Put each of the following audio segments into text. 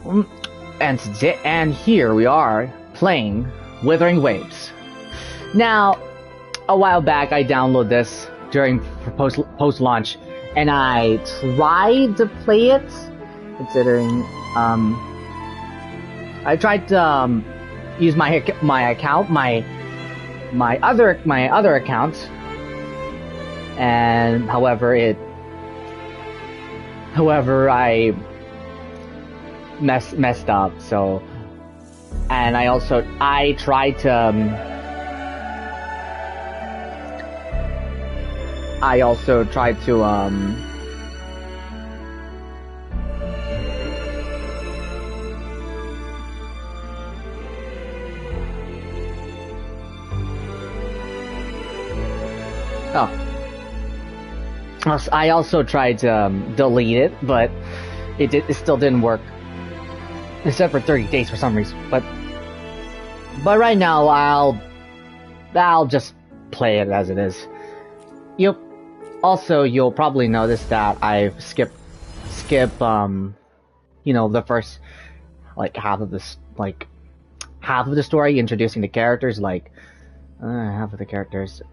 And here we are playing Wuthering Waves. Now, a while back I downloaded this during post launch, and I tried to play it, considering I tried to use my account, my other account, and however I messed up. So, and I tried to I also tried to delete it, but it still didn't work. Except for 30 days for some reason. But right now I'll just play it as it is. You'll probably notice that I've skipped the first half of the story, introducing the characters, half of the characters.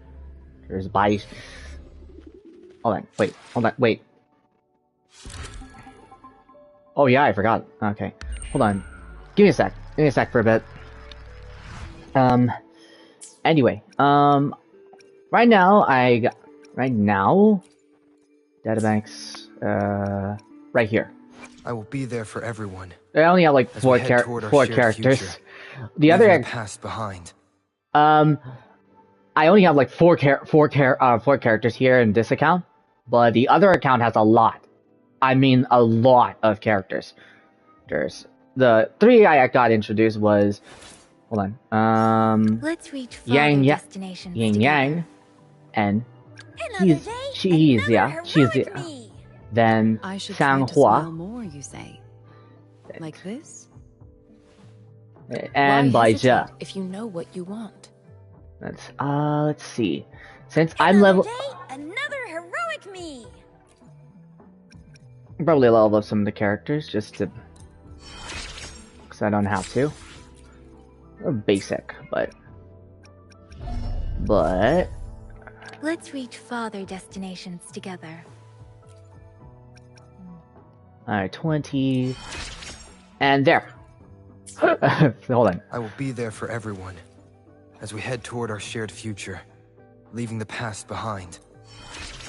There's by. Hold on, wait. Oh yeah, I forgot. Okay, hold on. Give me a sec for a bit. Anyway, right now, databanks, right here. I will be there for everyone. I only have four characters. Future, the other past behind. I only have four characters here in this account, but the other account has a lot. I mean, a lot of characters. There's the three I got introduced was, hold on, let's reach Yang Yang, and she's then Sanghua, more, you say, like this, and Baizhe. If you know what you want. Let's see. Since I'm level, another heroic me. Probably level up some of the characters just to, because I don't have to. Basic, but let's reach farther destinations together. Alright, 20, and there. Hold on. I will be there for everyone as we head toward our shared future, leaving the past behind.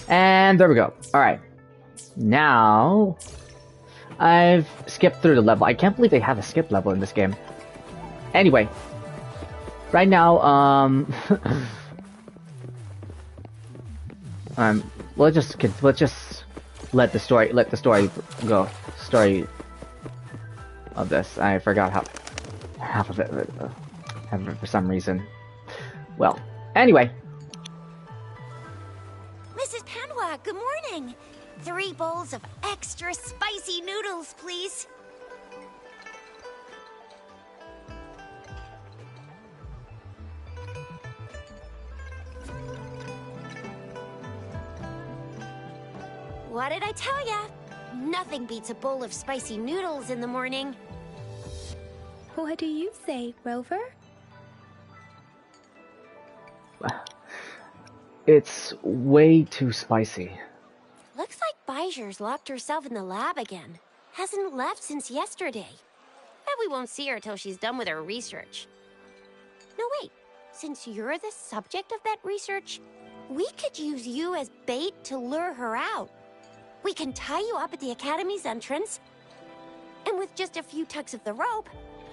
And there we go. Alright. Now, I've skipped through the level. I can't believe they have a skip level in this game. Anyway, right now, let's just let the story go. Story of this. I forgot half of it for some reason. Well, anyway. Mrs. Panhua, good morning. 3 bowls of extra spicy noodles, please. What did I tell ya? Nothing beats a bowl of spicy noodles in the morning. What do you say, Rover? It's way too spicy. Looks like Baijer's locked herself in the lab again. Hasn't left since yesterday. Bet we won't see her till she's done with her research. No, wait. Since you're the subject of that research, we could use you as bait to lure her out. We can tie you up at the Academy's entrance, and with just a few tugs of the rope,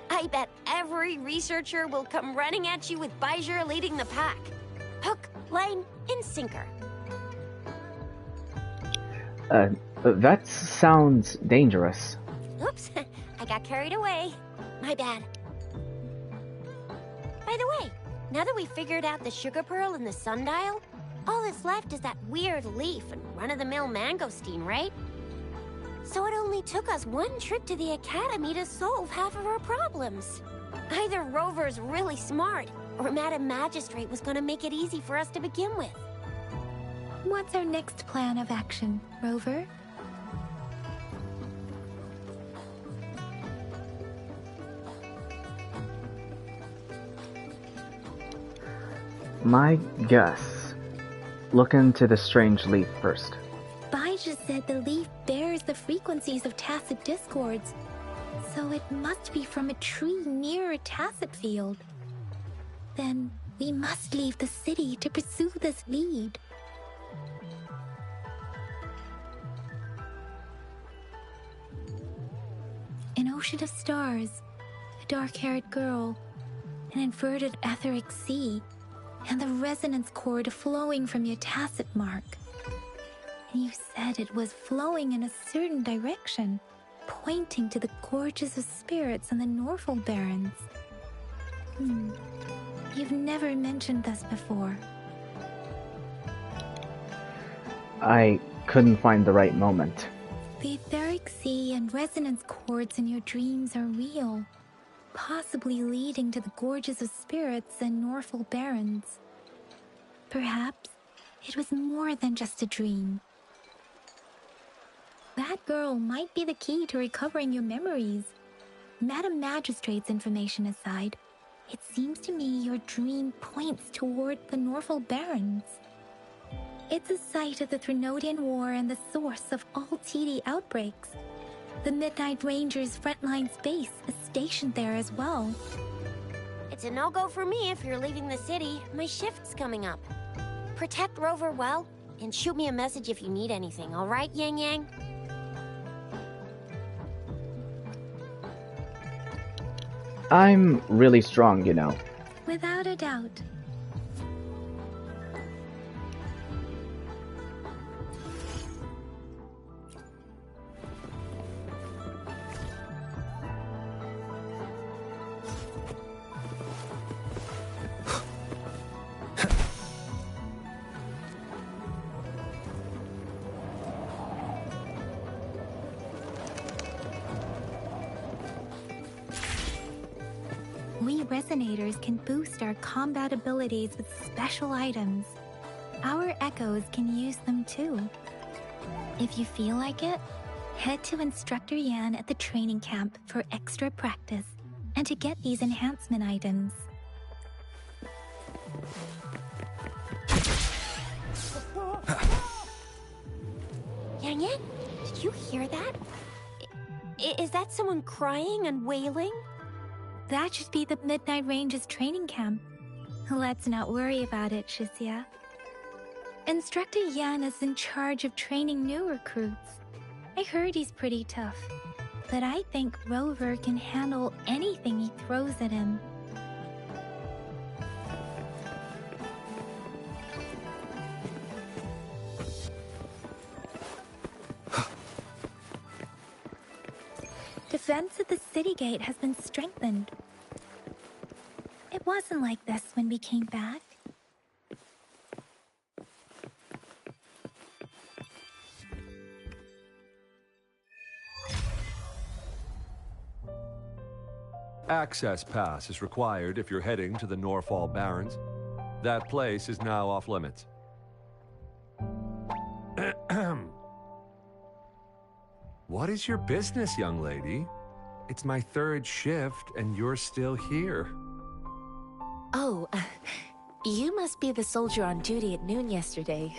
I bet every researcher will come running at you with Baijer leading the pack. Hook, line, and sinker. That sounds dangerous. Oops, I got carried away. My bad. By the way, now that we figured out the sugar pearl and the sundial, all that's left is that weird leaf and run-of-the-mill mangosteen, right? So it only took us 1 trip to the Academy to solve half of our problems. Either Rover's really smart, or Madam Magistrate was gonna make it easy for us to begin with. What's our next plan of action, Rover? My guess. Look into the strange leaf first. Bai just said the leaf bears the frequencies of tacit discords, so it must be from a tree near a tacit field. Then we must leave the city to pursue this lead. An ocean of stars, a dark-haired girl, an inverted etheric sea, and the resonance cord flowing from your tacit mark. And you said it was flowing in a certain direction, pointing to the gorges of spirits and the Norfolk Barrens. You've never mentioned this before. I couldn't find the right moment. The etheric sea and resonance cords in your dreams are real, possibly leading to the gorges of spirits and Norfolk Barrens. Perhaps it was more than just a dream. That girl might be the key to recovering your memories. Madam Magistrate's information aside, it seems to me your dream points toward the Norfolk Barrens. It's a site of the Threnodian War and the source of all TD outbreaks. The Midnight Rangers' frontline base is stationed there as well. It's a no-go for me if you're leaving the city. My shift's coming up. Protect Rover well, and shoot me a message if you need anything, all right, Yang Yang? I'm really strong, you know. Without a doubt. We Resonators can boost our combat abilities with special items. Our Echoes can use them too. If you feel like it, head to Instructor Yan at the training camp for extra practice and to get these enhancement items. Yang Yang, did you hear that? Is that someone crying and wailing? That should be the Midnight Range's training camp. Let's not worry about it, Shisia. Instructor Yan is in charge of training new recruits. I heard he's pretty tough, but I think Rover can handle anything he throws at him. Defense at the city gate has been strengthened. It wasn't like this when we came back. Access pass is required if you're heading to the Norfolk Barrens. That place is now off limits. What is your business, young lady? It's my third shift, and you're still here. Oh, you must be the soldier on duty at noon yesterday.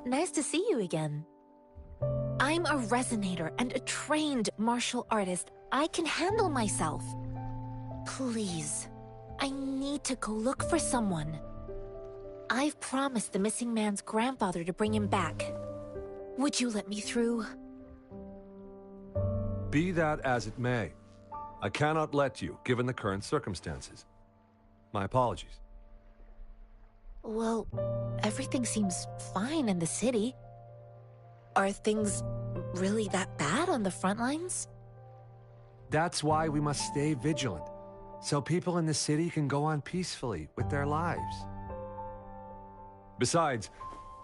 Nice to see you again. I'm a resonator and a trained martial artist. I can handle myself. Please, I need to go look for someone. I've promised the missing man's grandfather to bring him back. Would you let me through? Be that as it may, I cannot let you, given the current circumstances. My apologies. Well, everything seems fine in the city. Are things really that bad on the front lines? That's why we must stay vigilant, so people in the city can go on peacefully with their lives. Besides,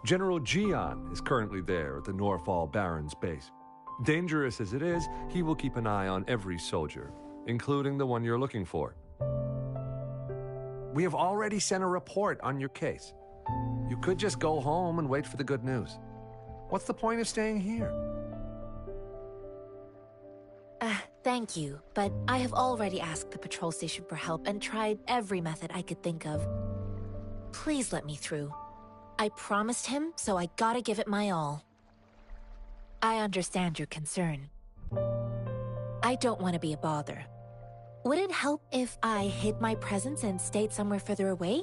General Jian is currently there at the Norfolk Barrens base. Dangerous as it is, he will keep an eye on every soldier, including the one you're looking for. We have already sent a report on your case. You could just go home and wait for the good news. What's the point of staying here? Thank you, but I have already asked the patrol station for help and tried every method I could think of. please let me through. I promised him, so I gotta give it my all. I understand your concern. I don't want to be a bother. Would it help if I hid my presence and stayed somewhere further away?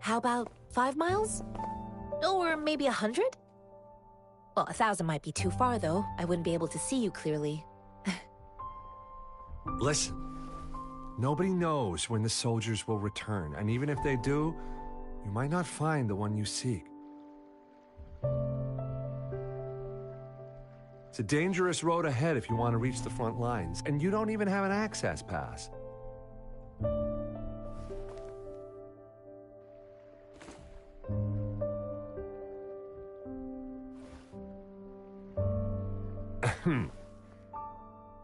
How about 5 miles? Or maybe 100? Well, 1,000 might be too far, though. I wouldn't be able to see you clearly. Listen, nobody knows when the soldiers will return, and even if they do, you might not find the one you seek. It's a dangerous road ahead if you want to reach the front lines, and you don't even have an access pass.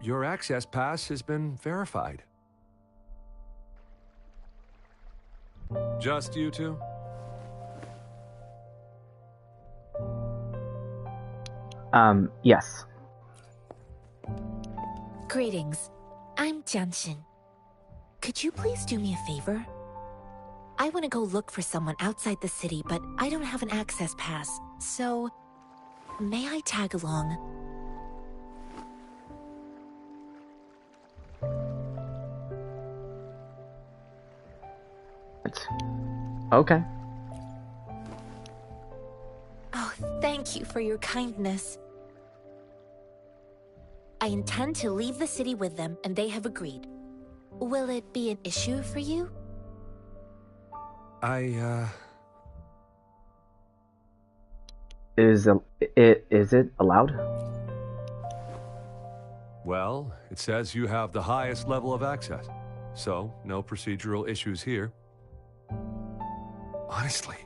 Your access pass has been verified. Just you two? Yes. Greetings. I'm Jianshin. Could you please do me a favor? I want to go look for someone outside the city, but I don't have an access pass, so... may I tag along? Okay. Oh, thank you for your kindness. I intend to leave the city with them, and they have agreed. Will it be an issue for you? Is it allowed? Well, it says you have the highest level of access, so no procedural issues here. Honestly,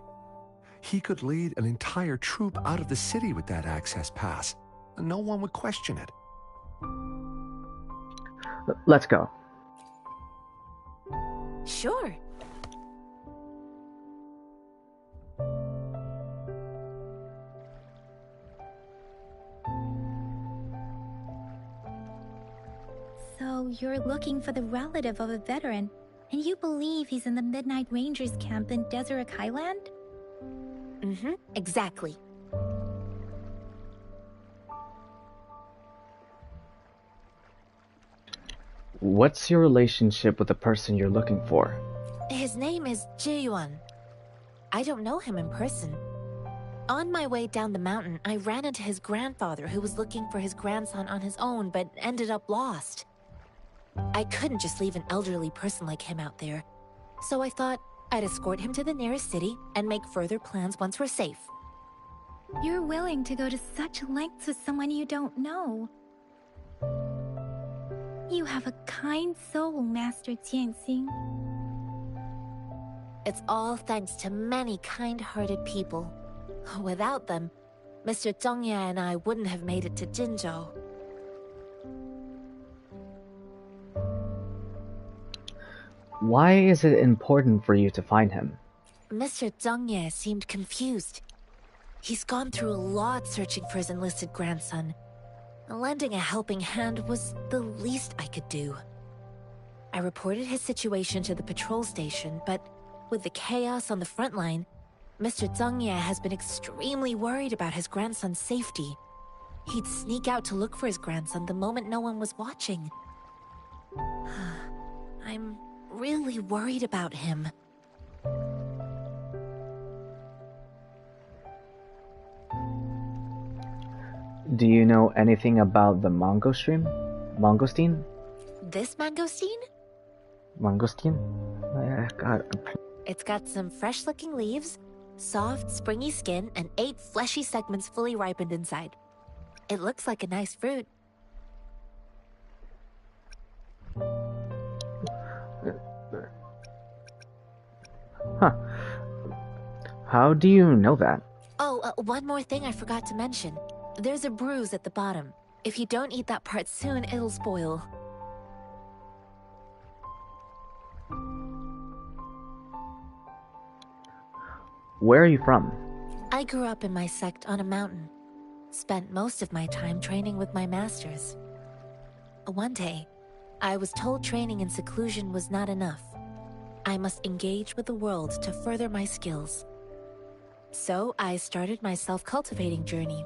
he could lead an entire troop out of the city with that access pass, and no one would question it. Let's go. Sure. So you're looking for the relative of a veteran, and you believe he's in the Midnight Rangers camp in Deseret Highland? Mm-hmm, exactly. What's your relationship with the person you're looking for? His name is Ji-yuan. I don't know him in person. On my way down the mountain, I ran into his grandfather who was looking for his grandson on his own but ended up lost. I couldn't just leave an elderly person like him out there, so I thought I'd escort him to the nearest city and make further plans once we're safe. You're willing to go to such lengths with someone you don't know. You have a kind soul, Master Jianxing. It's all thanks to many kind-hearted people. Without them, Mr. Zhongye and I wouldn't have made it to Jinzhou. Why is it important for you to find him? Mr. Zhongye seemed confused. He's gone through a lot searching for his enlisted grandson. Lending a helping hand was the least I could do. I reported his situation to the patrol station, but with the chaos on the front line, Mr. Zhongye has been extremely worried about his grandson's safety. He'd sneak out to look for his grandson the moment no one was watching. I'm really worried about him. Do you know anything about the mangosteen? This mangosteen? Mangosteen? God. It's got some fresh-looking leaves, soft, springy skin, and 8 fleshy segments fully ripened inside. It looks like a nice fruit. Huh. How do you know that? Oh, one more thing I forgot to mention. There's a bruise at the bottom. If you don't eat that part soon, it'll spoil. Where are you from? I grew up in my sect on a mountain. Spent most of my time training with my masters. One day, I was told training in seclusion was not enough. I must engage with the world to further my skills. So I started my self-cultivating journey.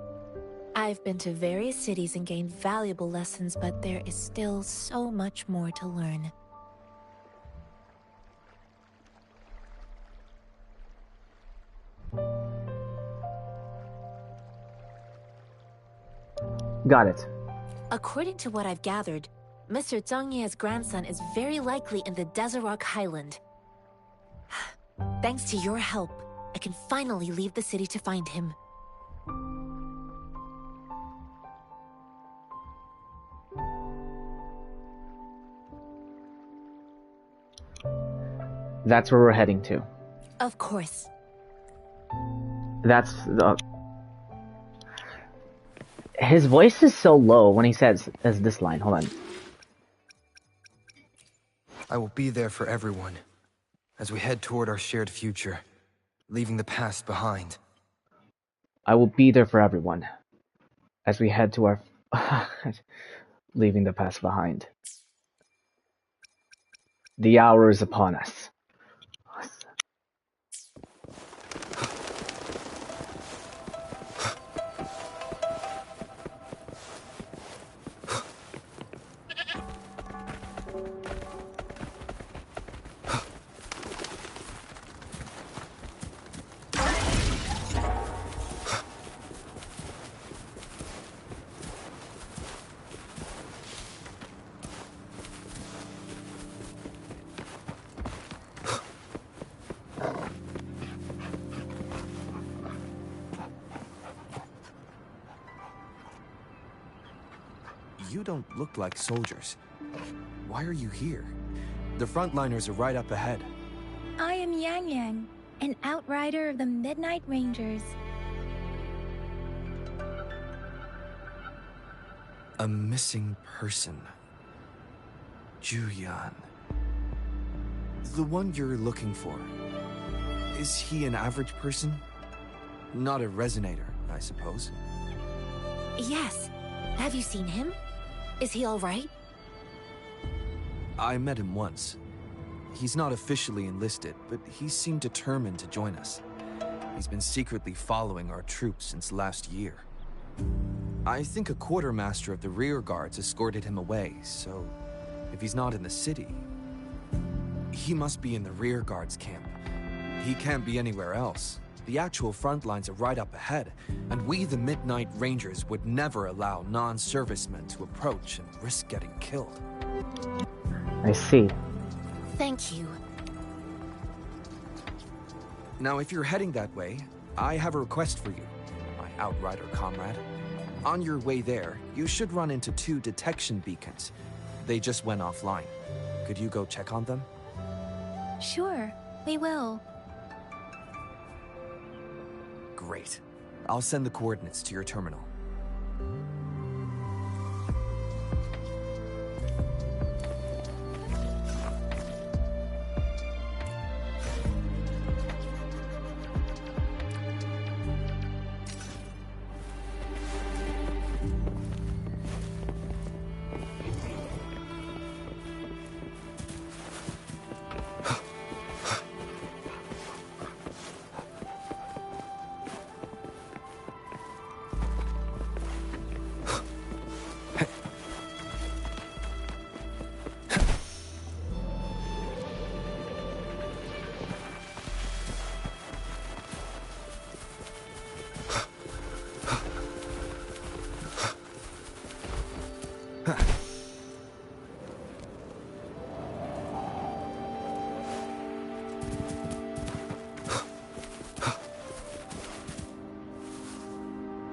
I've been to various cities and gained valuable lessons, but there is still so much more to learn. Got it. According to what I've gathered, Mr. Zhang Ye's grandson is very likely in the Desert Highland. Thanks to your help, I can finally leave the city to find him. That's where we're heading to. Of course. That's the... His voice is so low when he says this line. Hold on. I will be there for everyone as we head toward our shared future, leaving the past behind. I will be there for everyone as we head to our... leaving the past behind. The hour is upon us. You don't look like soldiers. Why are you here? The frontliners are right up ahead. I am Yang Yang, an outrider of the Midnight Rangers. A missing person. Juyan. The one you're looking for. Is he an average person? Not a resonator, I suppose. Yes. Have you seen him? Is he all right? I met him once. He's not officially enlisted, but he seemed determined to join us. He's been secretly following our troops since last year. I think a quartermaster of the rear guards escorted him away, so if he's not in the city, he must be in the rear guards camp. He can't be anywhere else. The actual front lines are right up ahead, and we, the Midnight Rangers, would never allow non-servicemen to approach and risk getting killed. I see. Thank you. Now, if you're heading that way, I have a request for you, my outrider comrade. On your way there, you should run into 2 detection beacons. They just went offline. Could you go check on them? Sure, we will. Great. I'll send the coordinates to your terminal.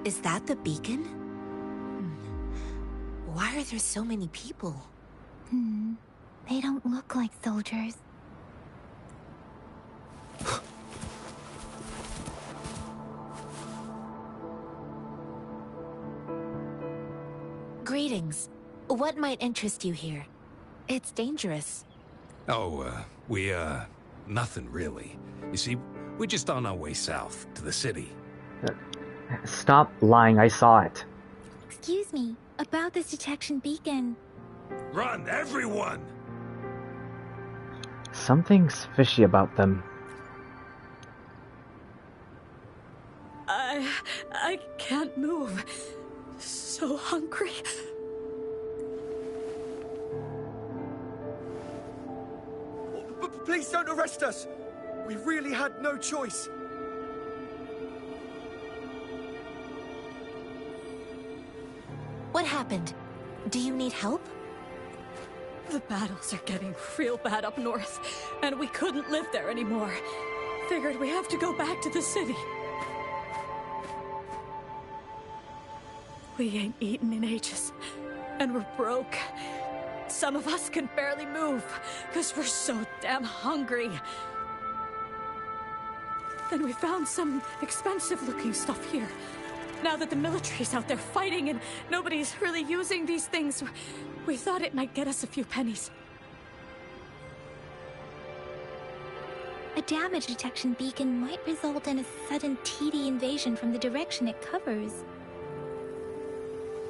Is that the beacon? Why are there so many people? They don't look like soldiers. Greetings. What might interest you here? It's dangerous. Oh, nothing really. You see, we're just on our way south to the city. Stop lying, I saw it. Excuse me, about this detection beacon. Run, everyone! Something's fishy about them. I can't move. So hungry. Please don't arrest us! We really had no choice. What happened? Do you need help? The battles are getting real bad up north, and we couldn't live there anymore. Figured we have to go back to the city. We ain't eaten in ages, and we're broke. Some of us can barely move, because we're so damn hungry. Then we found some expensive-looking stuff here. Now that the military's out there fighting and nobody's really using these things, we thought it might get us a few pennies. A damage detection beacon might result in a sudden TD invasion from the direction it covers.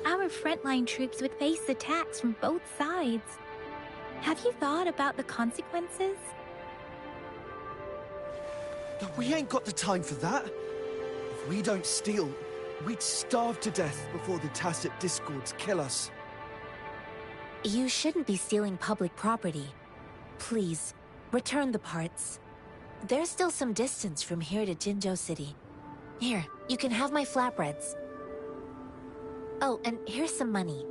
Our frontline troops would face attacks from both sides. Have you thought about the consequences? We ain't got the time for that. If we don't steal, we'd starve to death before the Tacit Discords kill us. You shouldn't be stealing public property. Please, return the parts. There's still some distance from here to Jinzhou City. Here, you can have my flatbreads. Oh, and here's some money.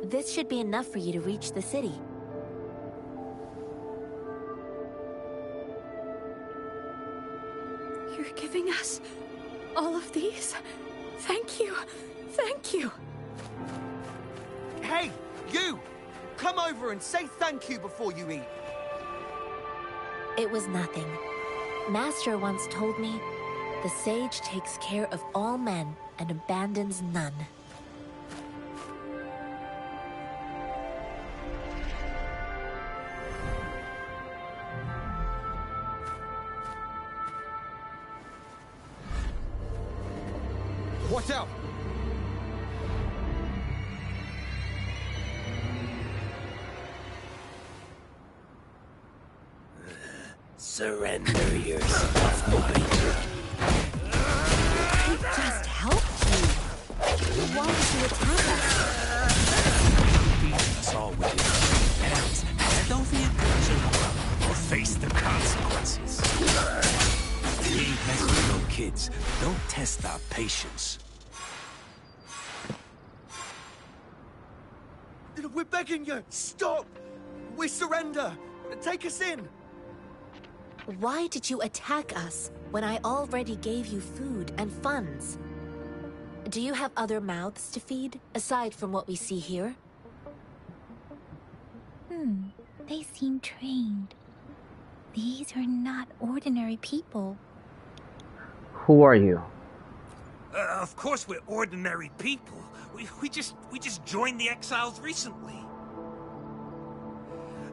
This should be enough for you to reach the city. You're giving us all of these? Thank you. Thank you. Hey, you! Come over and say thank you before you eat. It was nothing. Master once told me, the sage takes care of all men and abandons none. Watch out! Surrender yourself, Mike. I just helped you. Why did you attack us? Beating us all with your hands. Hand over your guns or face the consequences. We ain't messing with no kids. Don't test our patience. We're begging you, stop! We surrender! Take us in! Why did you attack us when I already gave you food and funds? Do you have other mouths to feed, aside from what we see here? They seem trained. These are not ordinary people. Who are you? Of course we're ordinary people. We just joined the exiles recently.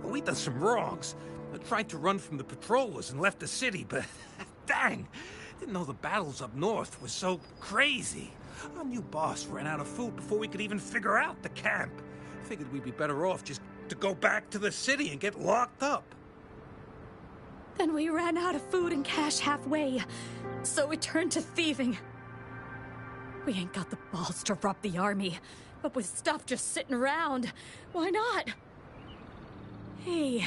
We done some wrongs. I tried to run from the patrollers and left the city, but dang, didn't know the battles up north were so crazy. Our new boss ran out of food before we could even figure out the camp. Figured we'd be better off just to go back to the city and get locked up. Then we ran out of food and cash halfway, so we turned to thieving. We ain't got the balls to rob the army, but with stuff just sitting around, why not? Hey,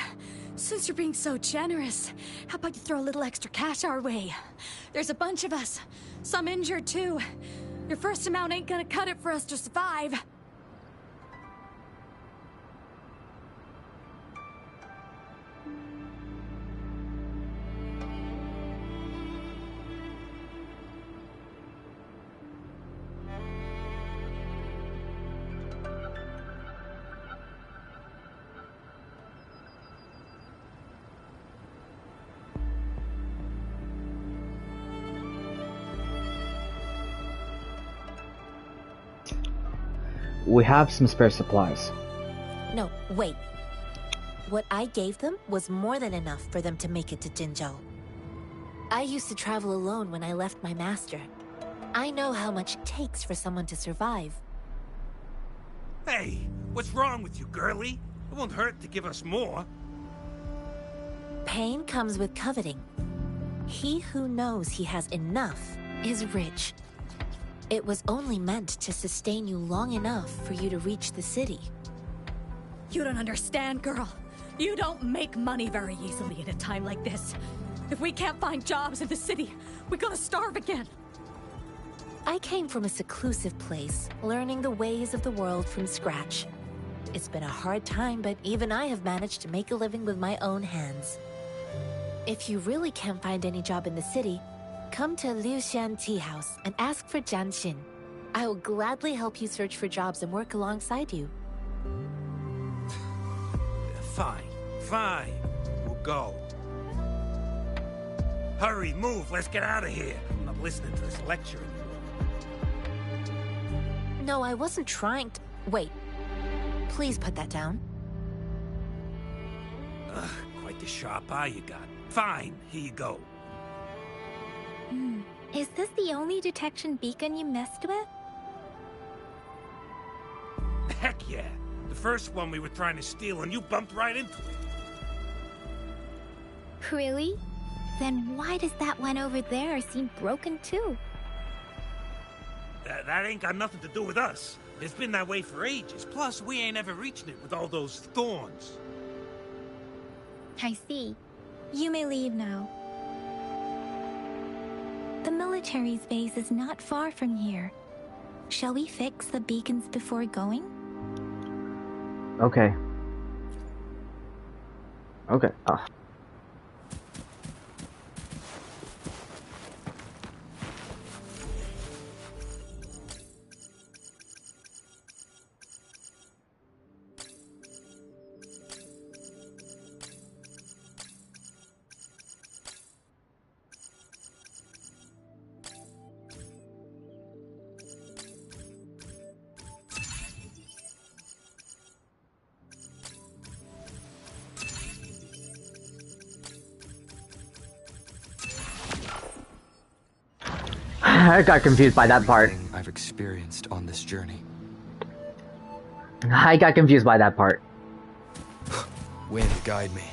since you're being so generous, how about you throw a little extra cash our way? There's a bunch of us, some injured too. Your first amount ain't gonna cut it for us to survive. We have some spare supplies. No, wait. What I gave them was more than enough for them to make it to Jinzhou. I used to travel alone when I left my master. I know how much it takes for someone to survive. Hey, what's wrong with you, girlie? It won't hurt to give us more. Pain comes with coveting. He who knows he has enough is rich. It was only meant to sustain you long enough for you to reach the city. You don't understand, girl. You don't make money very easily at a time like this. If we can't find jobs in the city, we're gonna starve again. I came from a seclusive place, learning the ways of the world from scratch. It's been a hard time, but even I have managed to make a living with my own hands. If you really can't find any job in the city, come to Liu Xian Tea House and ask for Jian Xin. I will gladly help you search for jobs and work alongside you. Fine, fine. We'll go. Hurry, move, let's get out of here. I'm not listening to this lecture anymore. No, I wasn't trying to... Wait. Please put that down. Ugh, quite the sharp eye you got. Fine, here you go. Is this the only detection beacon you messed with? Heck yeah. The first one we were trying to steal and you bumped right into it. Really? Then why does that one over there seem broken too? That ain't got nothing to do with us. It's been that way for ages. Plus, we ain't ever reaching it with all those thorns. I see. You may leave now. The military's base is not far from here. Shall we fix the beacons before going? Okay. Okay. I got confused by that part. I've experienced on this journey. I got confused by that part. Wind, guide me.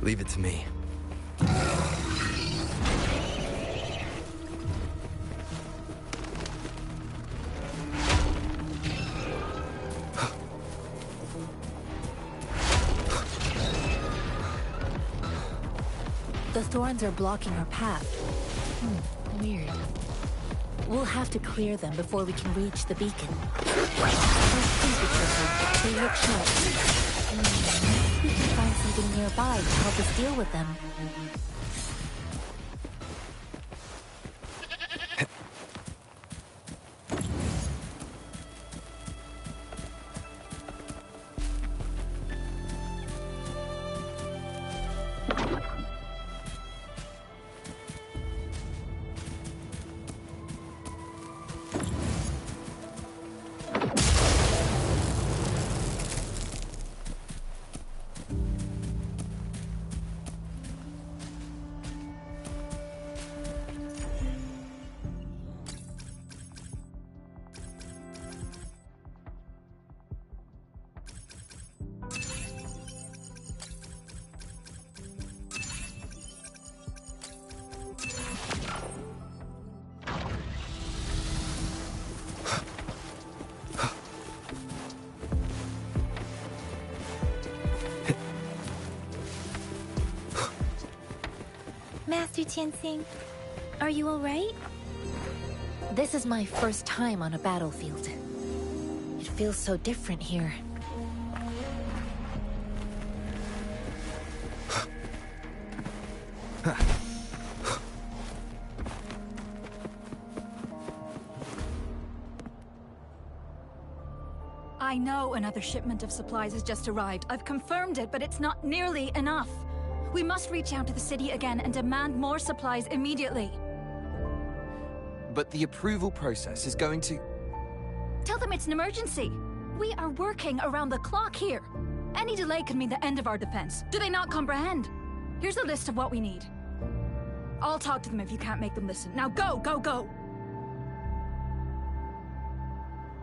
Leave it to me. The thorns are blocking our path. Weird. We'll have to clear them before we can reach the beacon. Please be careful. They look sharp. Maybe we can find something nearby to help us deal with them. Master Tianxing, are you alright? This is my first time on a battlefield. It feels so different here. I know another shipment of supplies has just arrived. I've confirmed it, but it's not nearly enough. We must reach out to the city again and demand more supplies immediately. But the approval process is going to... Tell them it's an emergency. We are working around the clock here. Any delay could mean the end of our defense. Do they not comprehend? Here's a list of what we need. I'll talk to them if you can't make them listen. Now go, go, go!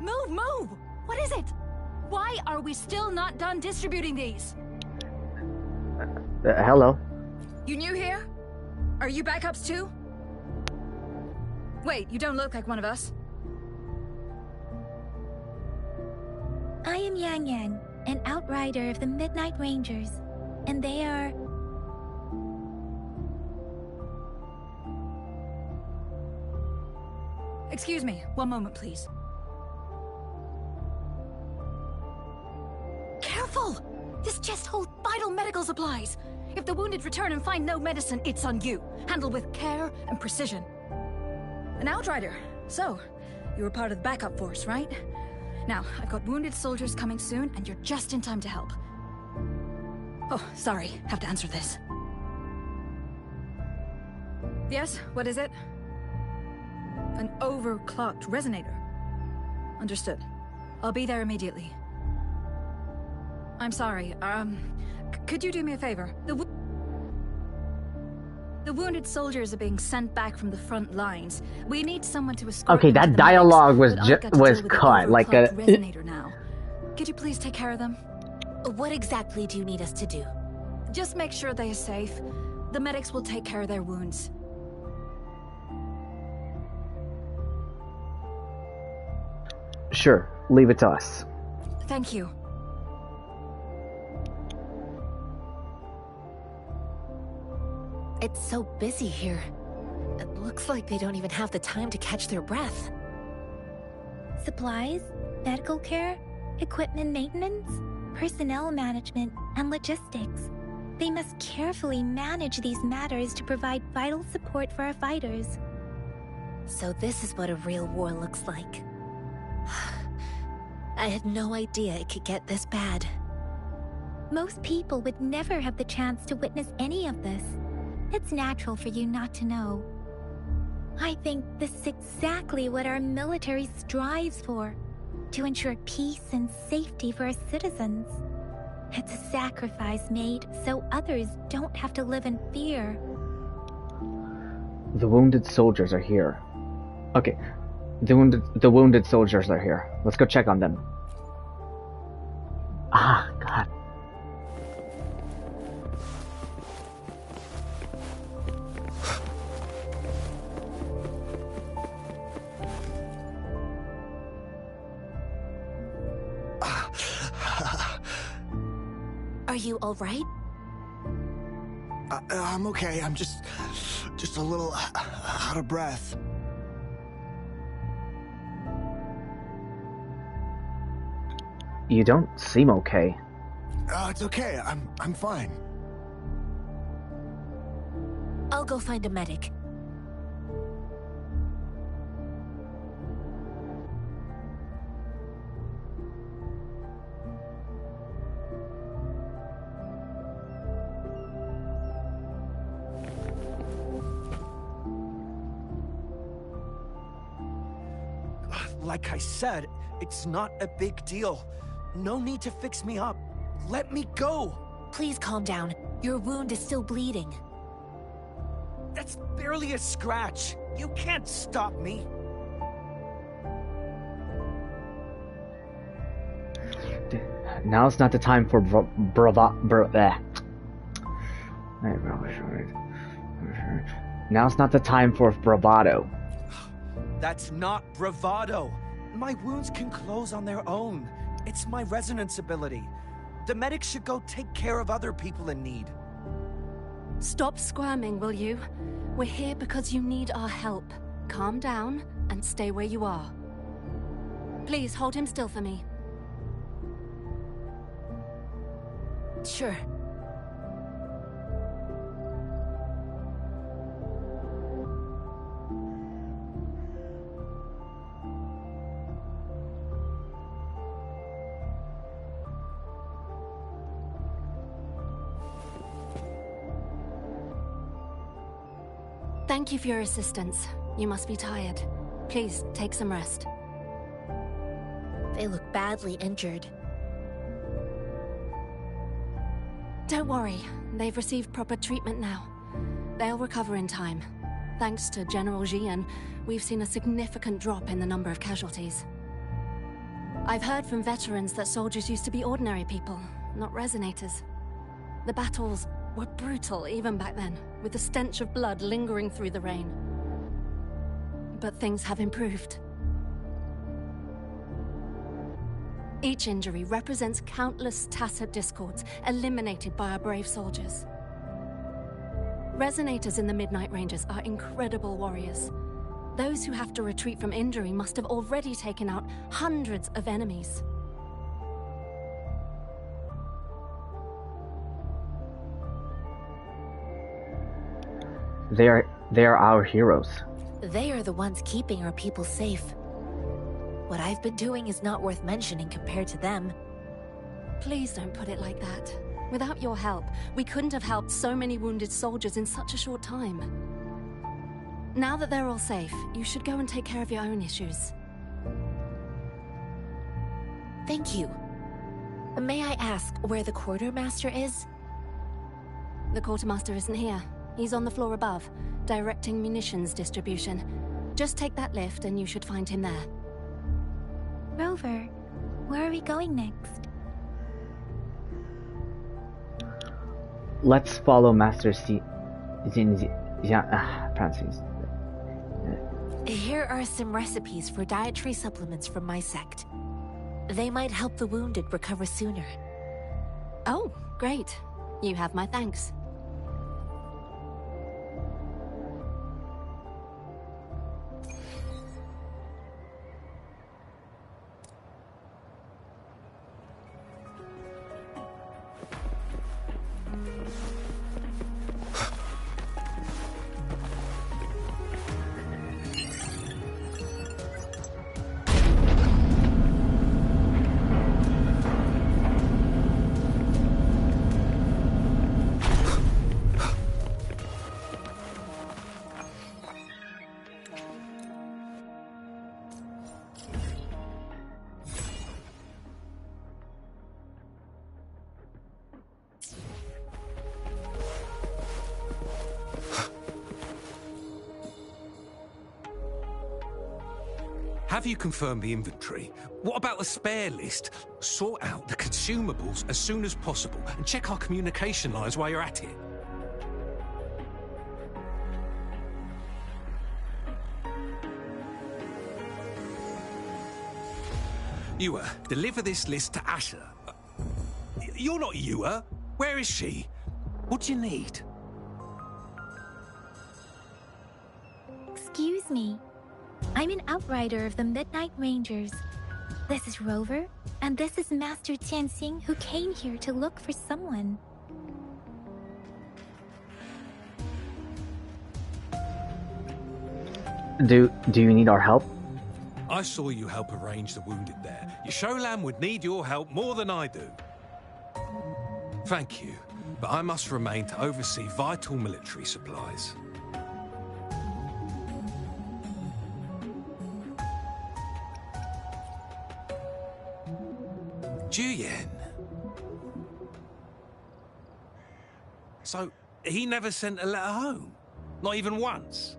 Move, move! What is it? Why are we still not done distributing these? Hello. You new here? Are you backups too? Wait, you don't look like one of us. I am Yang Yang, an outrider of the Midnight Rangers, and they are... Excuse me, one moment please. Careful! This chest holds vital medical supplies. If the wounded return and find no medicine, it's on you. Handle with care and precision. An outrider. So, you were part of the backup force, right? Now, I've got wounded soldiers coming soon, and you're just in time to help. Oh, sorry. Have to answer this. Yes, what is it? An overclocked resonator. Understood. I'll be there immediately. I'm sorry, could you do me a favor? The wounded soldiers are being sent back from the front lines. We need someone to escort Okay, them to that the dialogue medics, was but I've got to was deal with the cut like a. overclocked resonator now. Could you please take care of them? What exactly do you need us to do? Just make sure they are safe. The medics will take care of their wounds. Sure, leave it to us. Thank you. It's so busy here. It looks like they don't even have the time to catch their breath. Supplies, medical care, equipment maintenance, personnel management, and logistics. They must carefully manage these matters to provide vital support for our fighters. So this is what a real war looks like. I had no idea it could get this bad. Most people would never have the chance to witness any of this. It's natural for you not to know. I think this is exactly what our military strives for, to ensure peace and safety for our citizens. It's a sacrifice made so others don't have to live in fear. The wounded soldiers are here. Okay, the wounded soldiers are here. Let's go check on them. Ah, God. Are you all right? I'm okay. I'm just a little out of breath. You don't seem okay. It's okay. I'm fine. I'll go find a medic. Like I said, it's not a big deal. No need to fix me up. Let me go! Please calm down. Your wound is still bleeding. That's barely a scratch. You can't stop me. Now's not the time for Now's not the time for bravado. That's not bravado. My wounds can close on their own. It's my resonance ability. The medics should go take care of other people in need. Stop squirming, will you? We're here because you need our help. Calm down and stay where you are. Please hold him still for me. Sure. Thank you for your assistance. You must be tired. Please, take some rest. They look badly injured. Don't worry, they've received proper treatment now. They'll recover in time. Thanks to General Jian, we've seen a significant drop in the number of casualties. I've heard from veterans that soldiers used to be ordinary people, not resonators. The battles were brutal even back then, with the stench of blood lingering through the rain. But things have improved. Each injury represents countless tacit discords eliminated by our brave soldiers. Resonators in the Midnight Rangers are incredible warriors. Those who have to retreat from injury must have already taken out hundreds of enemies. They are our heroes. They are the ones keeping our people safe. What I've been doing is not worth mentioning compared to them. Please don't put it like that. Without your help, we couldn't have helped so many wounded soldiers in such a short time. Now that they're all safe, you should go and take care of your own issues. Thank you. May I ask where the quartermaster is? The quartermaster isn't here. He's on the floor above, directing munitions distribution. Just take that lift and you should find him there. Rover, where are we going next? Let's follow Master Francis. Here are some recipes for dietary supplements from my sect. They might help the wounded recover sooner. Oh, great. You have my thanks. Have you confirmed the inventory? What about the spare list? Sort out the consumables as soon as possible and check our communication lines while you're at it. Yua, deliver this list to Asher. You're not Yua. Where is she? What do you need? Excuse me. I'm an outrider of the Midnight Rangers. This is Rover, and this is Master Tianxing, who came here to look for someone. Do you need our help? I saw you help arrange the wounded there. Yasholan would need your help more than I do. Thank you, but I must remain to oversee vital military supplies. Juyen. So, he never sent a letter home? Not even once?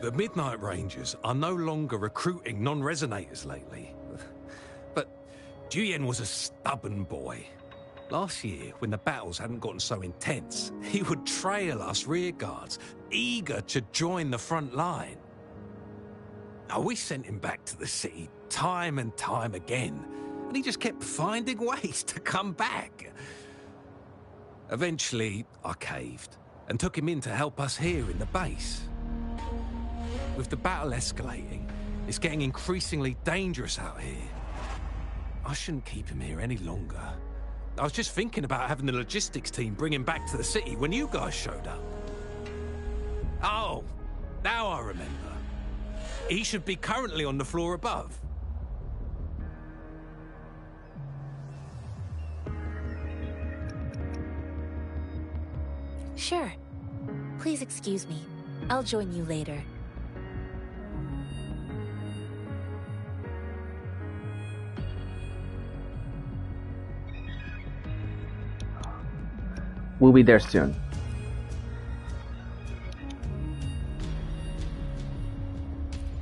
The Midnight Rangers are no longer recruiting non-resonators lately. But Juyen was a stubborn boy. Last year, when the battles hadn't gotten so intense, he would trail us rearguards, eager to join the front line. Now, we sent him back to the city time and time again, and he just kept finding ways to come back. Eventually, I caved and took him in to help us here in the base. With the battle escalating, it's getting increasingly dangerous out here. I shouldn't keep him here any longer. I was just thinking about having the logistics team bring him back to the city when you guys showed up. Oh, now I remember. He should be currently on the floor above. Sure. Please excuse me. I'll join you later. We'll be there soon.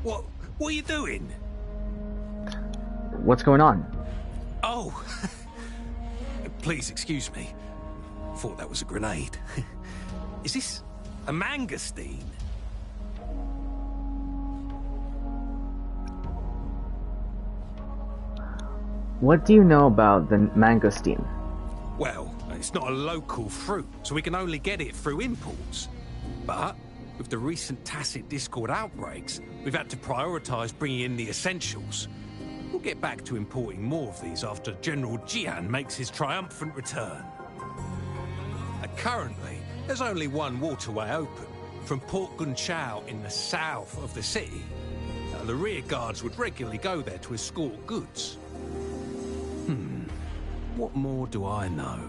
What are you doing? What's going on? Oh, please excuse me. Thought that was a grenade. Is this a mangosteen? What do you know about the mangosteen? Well, it's not a local fruit, so we can only get it through imports. But with the recent tacit discord outbreaks, we've had to prioritize bringing in the essentials. We'll get back to importing more of these after General Jian makes his triumphant return. Currently, there's only one waterway open, from Port Gunchao in the south of the city. The rear guards would regularly go there to escort goods. What more do I know?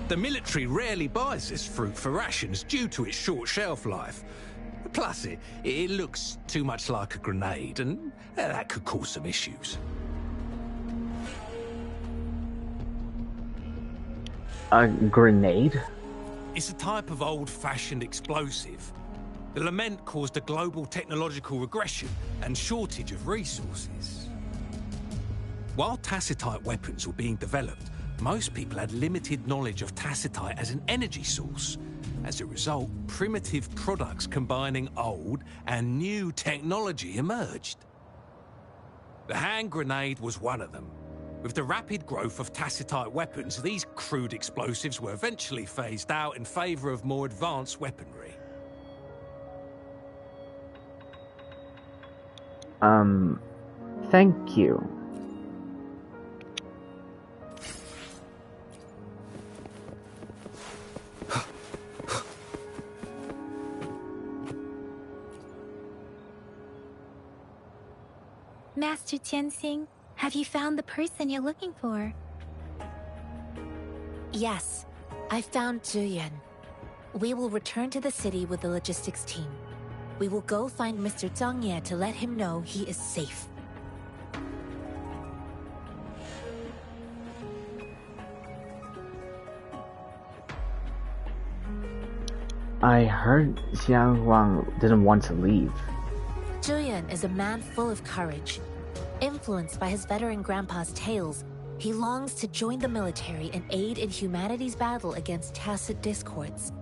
The military rarely buys this fruit for rations due to its short shelf life. Plus, it looks too much like a grenade, and that could cause some issues. A grenade? It's a type of old-fashioned explosive. The lament caused a global technological regression and shortage of resources. While tacitite weapons were being developed, most people had limited knowledge of tacitite as an energy source. As a result, primitive products combining old and new technology emerged. The hand grenade was one of them. With the rapid growth of tacitite weapons, these crude explosives were eventually phased out in favor of more advanced weaponry. Thank you. Master Tianxing, have you found the person you're looking for? Yes, I found Zhuyan. We will return to the city with the logistics team. We will go find Mr. Zhang Ye to let him know he is safe. I heard Xiang Wang didn't want to leave. Zhuyan is a man full of courage. Influenced by his veteran grandpa's tales, he longs to join the military and aid in humanity's battle against tacit discords.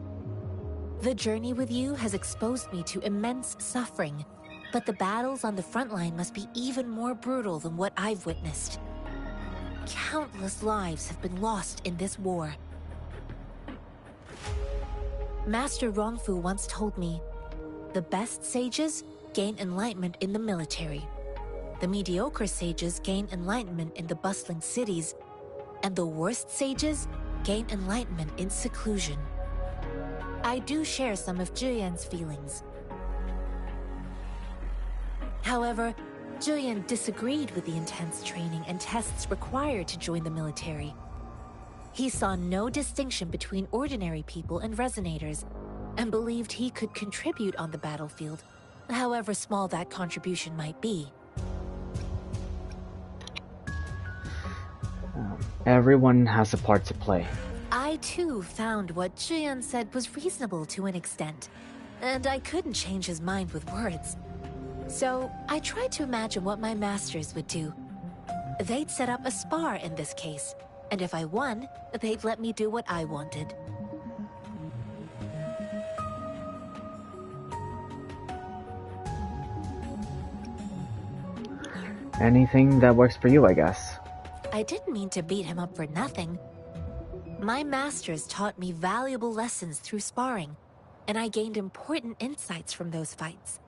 The journey with you has exposed me to immense suffering, but the battles on the front line must be even more brutal than what I've witnessed. Countless lives have been lost in this war. Master Rongfu once told me, the best sages gain enlightenment in the military. The mediocre sages gain enlightenment in the bustling cities, and the worst sages gain enlightenment in seclusion. I do share some of Zhuyan's feelings. However, Zhuyan disagreed with the intense training and tests required to join the military. He saw no distinction between ordinary people and resonators, and believed he could contribute on the battlefield, however small that contribution might be. Everyone has a part to play. I too found what Zhuyan said was reasonable to an extent, and I couldn't change his mind with words. So I tried to imagine what my masters would do. They'd set up a spar in this case, and if I won, they'd let me do what I wanted. Anything that works for you, I guess. I didn't mean to beat him up for nothing. My masters taught me valuable lessons through sparring, and I gained important insights from those fights.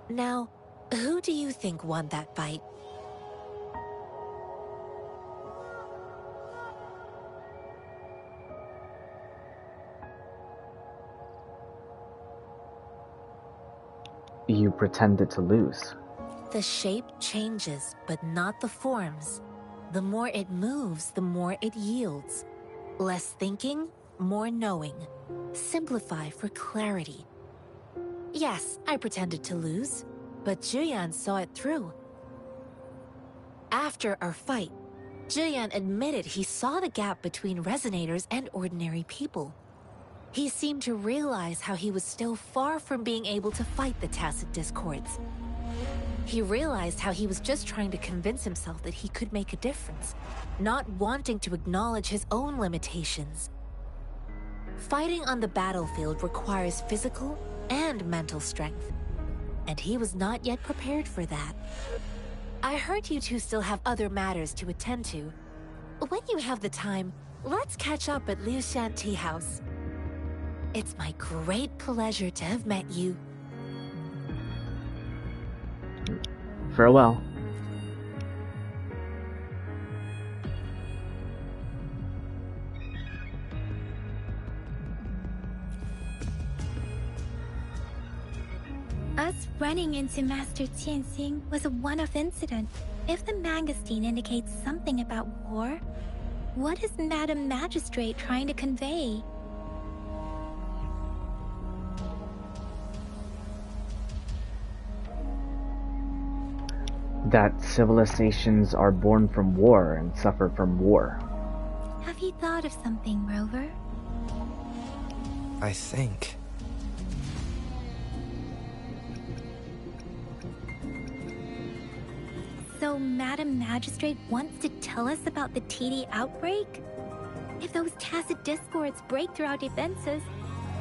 Now, who do you think won that fight? You pretended to lose. The shape changes, but not the forms. The more it moves, the more it yields. Less thinking, more knowing. Simplify for clarity. Yes, I pretended to lose, but Julian saw it through. After our fight, Julian admitted he saw the gap between resonators and ordinary people. He seemed to realize how he was still far from being able to fight the tacit discords. He realized how he was just trying to convince himself that he could make a difference, not wanting to acknowledge his own limitations. Fighting on the battlefield requires physical and mental strength, and he was not yet prepared for that. I heard you two still have other matters to attend to. When you have the time, let's catch up at Liu Shan Tea House. It's my great pleasure to have met you. Farewell. Us running into Master Tianxing was a one-off incident. If the Mangosteen indicates something about war, what is Madam Magistrate trying to convey? That civilizations are born from war and suffer from war. Have you thought of something, Rover? I think. So Madam Magistrate wants to tell us about the TD outbreak? If those tacit discords break through our defenses,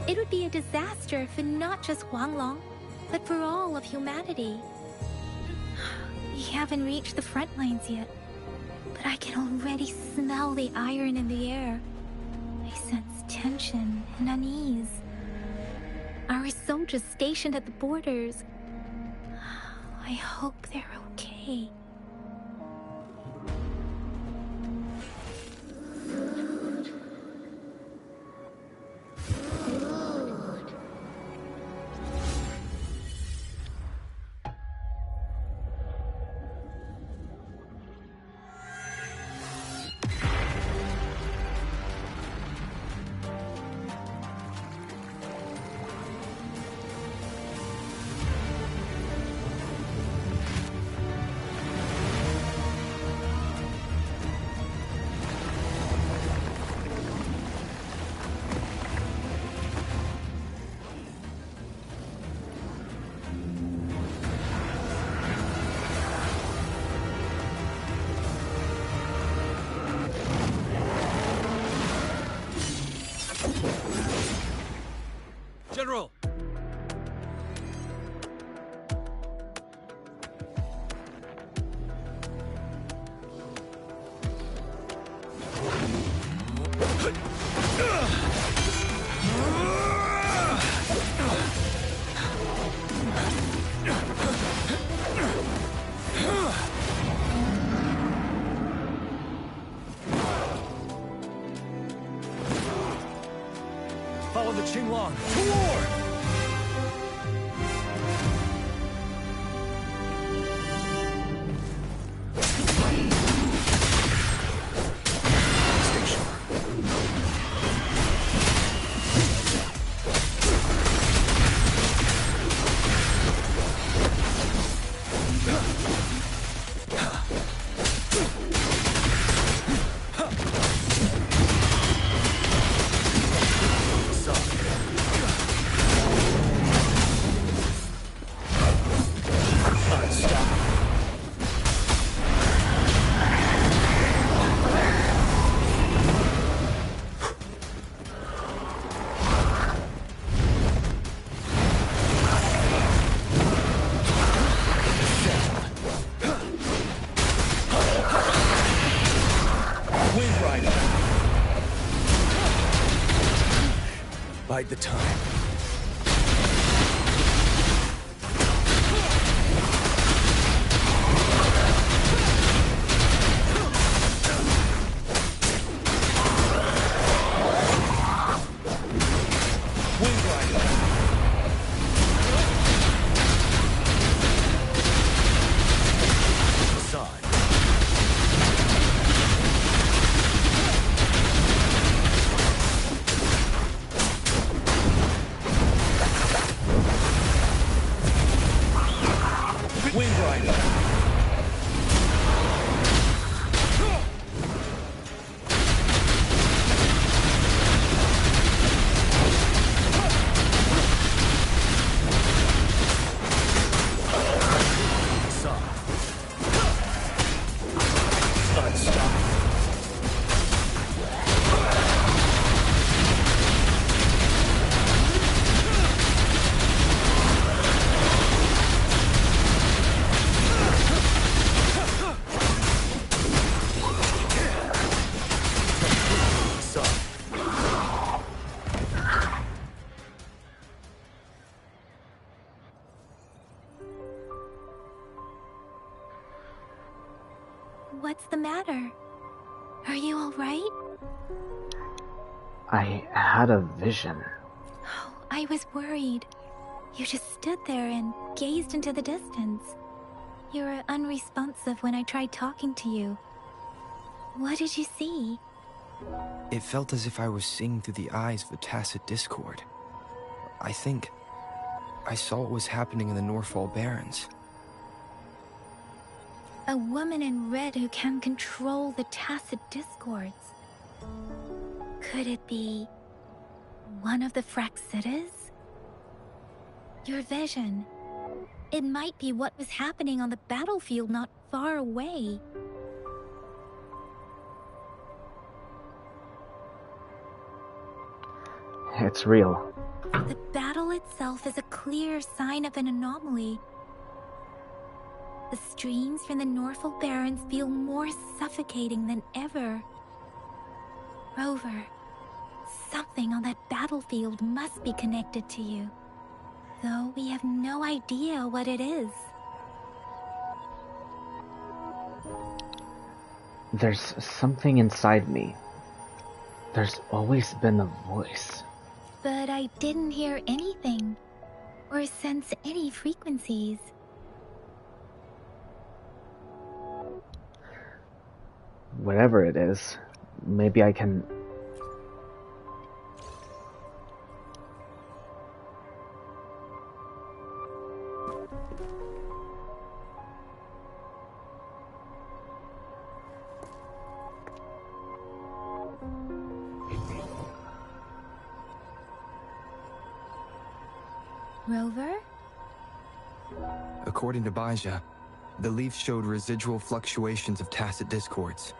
it would be a disaster for not just Huanglong, but for all of humanity. We haven't reached the front lines yet, but I can already smell the iron in the air. I sense tension and unease. Our soldiers stationed at the borders, I hope they're okay. General! Follow the Qinglong to war! Bide the time. What's the matter? Are you alright? I had a vision. Oh, I was worried. You just stood there and gazed into the distance. You were unresponsive when I tried talking to you. What did you see? It felt as if I was seeing through the eyes of the Tacit Discord. I think I saw what was happening in the Norfall Barrens. A woman in red who can control the Tacit Discords. Could it be one of the Fraxitas? Your vision. It might be what was happening on the battlefield not far away. It's real. The battle itself is a clear sign of an anomaly. The streams from the Norfall Barrens feel more suffocating than ever. Rover, something on that battlefield must be connected to you, though we have no idea what it is. There's something inside me. There's always been a voice. But I didn't hear anything, or sense any frequencies. Whatever it is, maybe I can... Rover? According to Baija, the leaf showed residual fluctuations of Tacit Discords.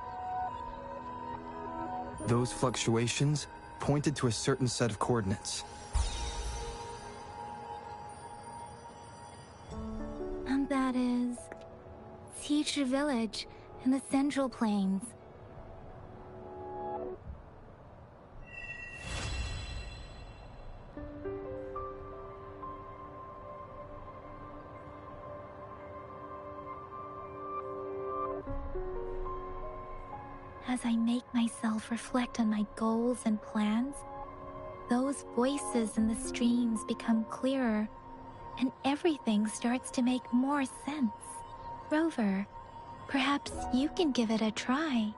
Those fluctuations pointed to a certain set of coordinates. And that is... Teacher Village in the Central Plains. As I make myself reflect on my goals and plans, those voices in the streams become clearer, and everything starts to make more sense. Rover, perhaps you can give it a try.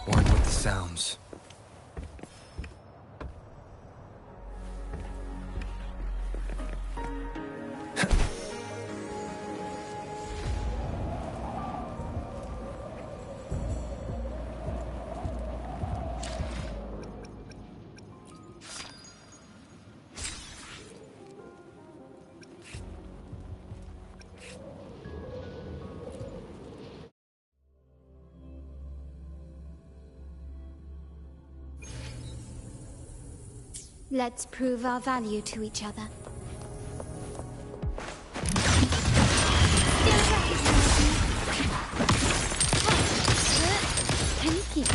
One with the sounds. Let's prove our value to each other. Can you keep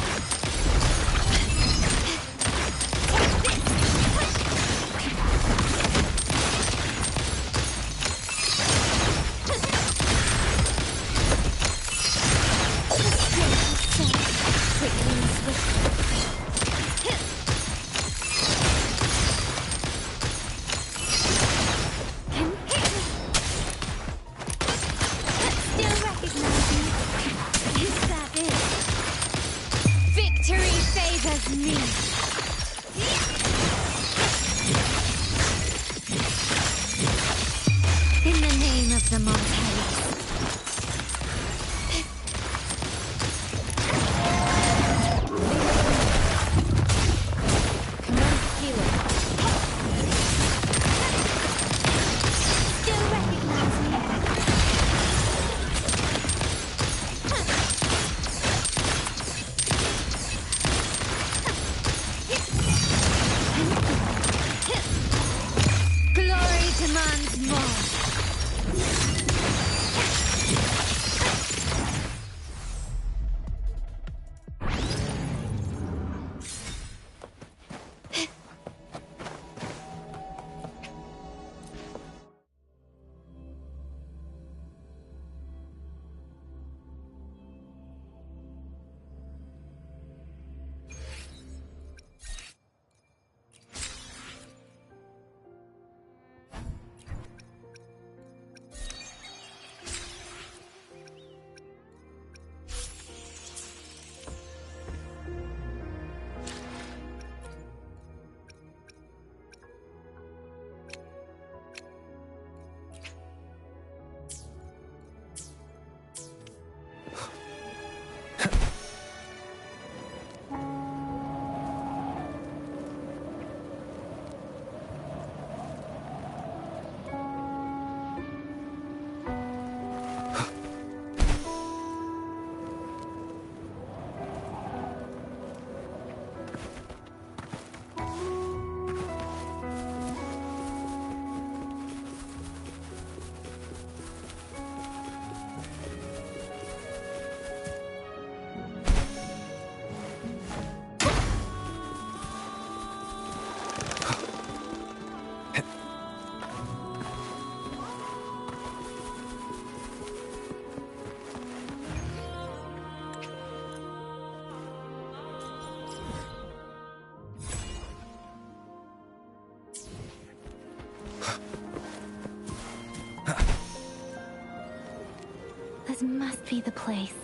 This must be the place.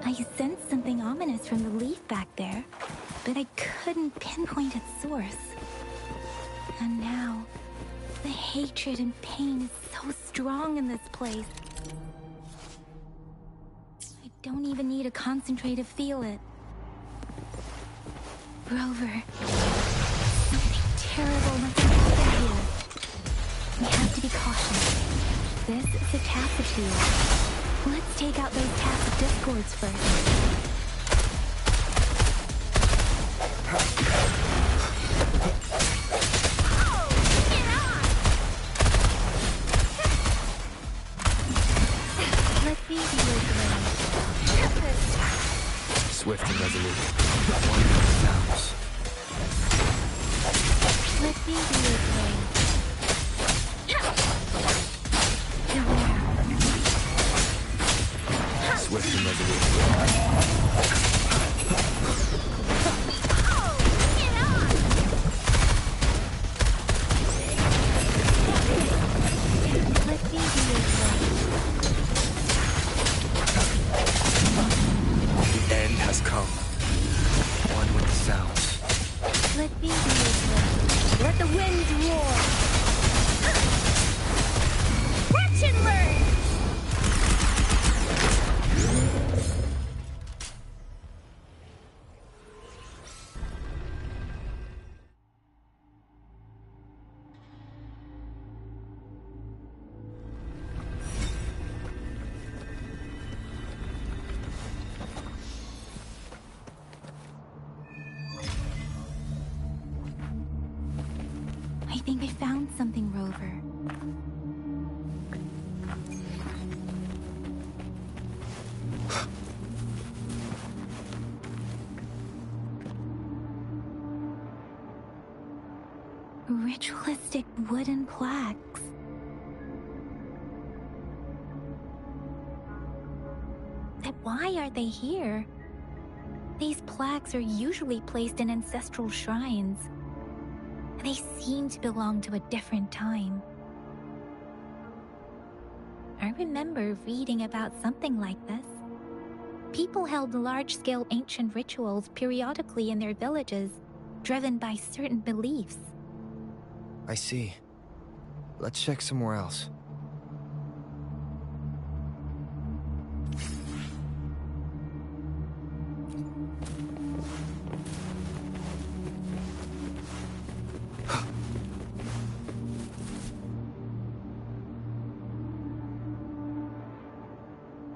I sensed something ominous from the leaf back there, but I couldn't pinpoint its source. And now, the hatred and pain is so strong in this place. I don't even need to concentrate to feel it. Rover, something terrible must have happened here. We have to be cautious. This is a tacit field. Let's take out those tacit discords first. Let's be Swift and resolute. One with sounds. Let's be Swift and resolute. The end has come. One with the sounds. Let me be. Let the winds roar. Watch and learn. I think I found something, Rover. Ritualistic wooden plaques. But why are they here? These plaques are usually placed in ancestral shrines. They seem to belong to a different time. I remember reading about something like this. People held large-scale ancient rituals periodically in their villages, driven by certain beliefs. I see. Let's check somewhere else.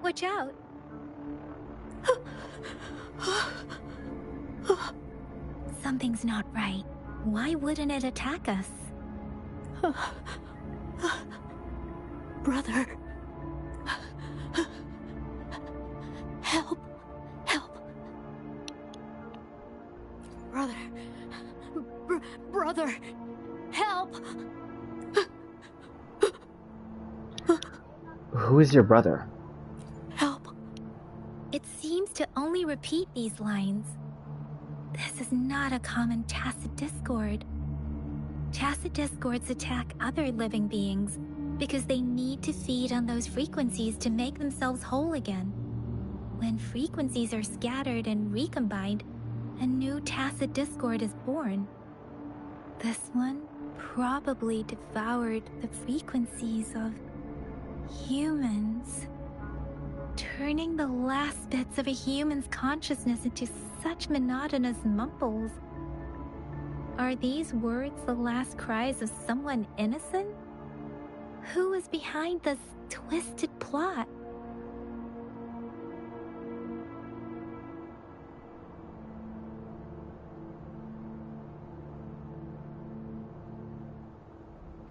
Watch out! Something's not right. Why wouldn't it attack us? Brother. Help. Help. Brother. Brother. Help. Who is your brother? Help. It seems to only repeat these lines. This is not a common tacit discord. Tacit discords attack other living beings because they need to feed on those frequencies to make themselves whole again. When frequencies are scattered and recombined, a new tacit discord is born. This one probably devoured the frequencies of humans, turning the last bits of a human's consciousness into such monotonous mumbles. Are these words the last cries of someone innocent? Who is behind this twisted plot?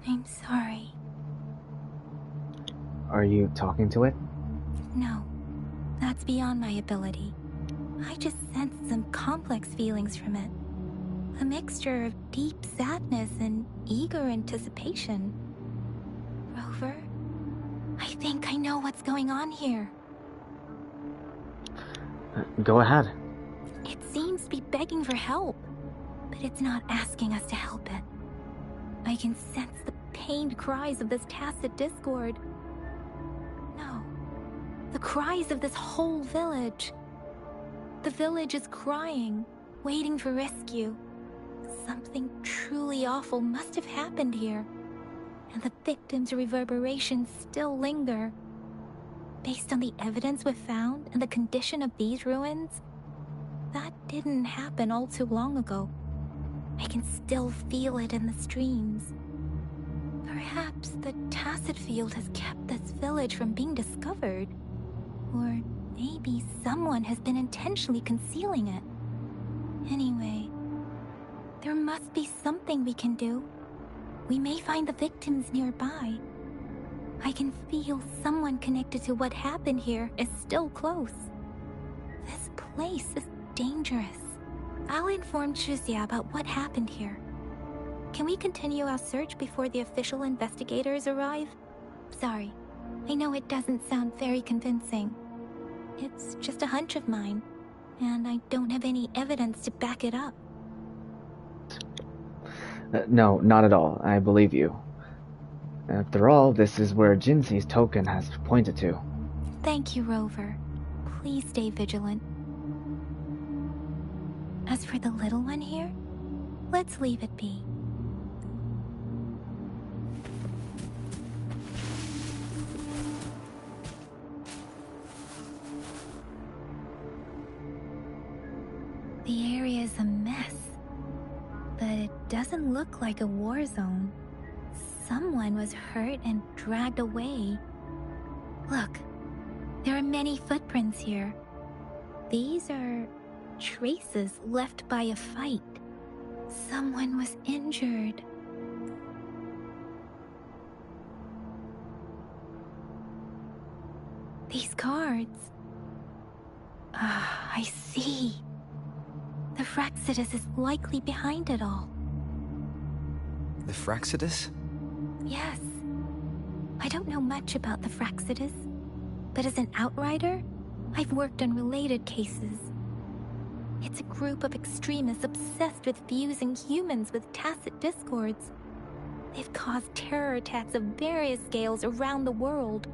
I'm sorry. Are you talking to it? No, that's beyond my ability. I just sensed some complex feelings from it. A mixture of deep sadness and eager anticipation. Rover, I think I know what's going on here. Go ahead. It seems to be begging for help, but it's not asking us to help it. I can sense the pained cries of this tacit discord. cries of this whole village. The village is crying, waiting for rescue. Something truly awful must have happened here, and the victims' reverberations still linger. Based on the evidence we've found and the condition of these ruins, that didn't happen all too long ago. I can still feel it in the streams. Perhaps the Tacet Field has kept this village from being discovered. Or maybe someone has been intentionally concealing it. Anyway, there must be something we can do. We may find the victims nearby. I can feel someone connected to what happened here is still close. This place is dangerous. I'll inform Shuzia about what happened here. Can we continue our search before the official investigators arrive? Sorry, I know it doesn't sound very convincing. It's just a hunch of mine, and I don't have any evidence to back it up. No, not at all. I believe you. After all, this is where Jinsei's token has pointed to. Thank you, Rover. Please stay vigilant. As for the little one here, let's leave it be. The area is a mess, but it doesn't look like a war zone. Someone was hurt and dragged away. Look, there are many footprints here. These are traces left by a fight. Someone was injured. These cards. Ah, I see. The Fraxidus is likely behind it all. The Fraxidus? Yes. I don't know much about the Fraxidus, but as an outrider, I've worked on related cases. It's a group of extremists obsessed with fusing humans with Tacet discords. They've caused terror attacks of various scales around the world.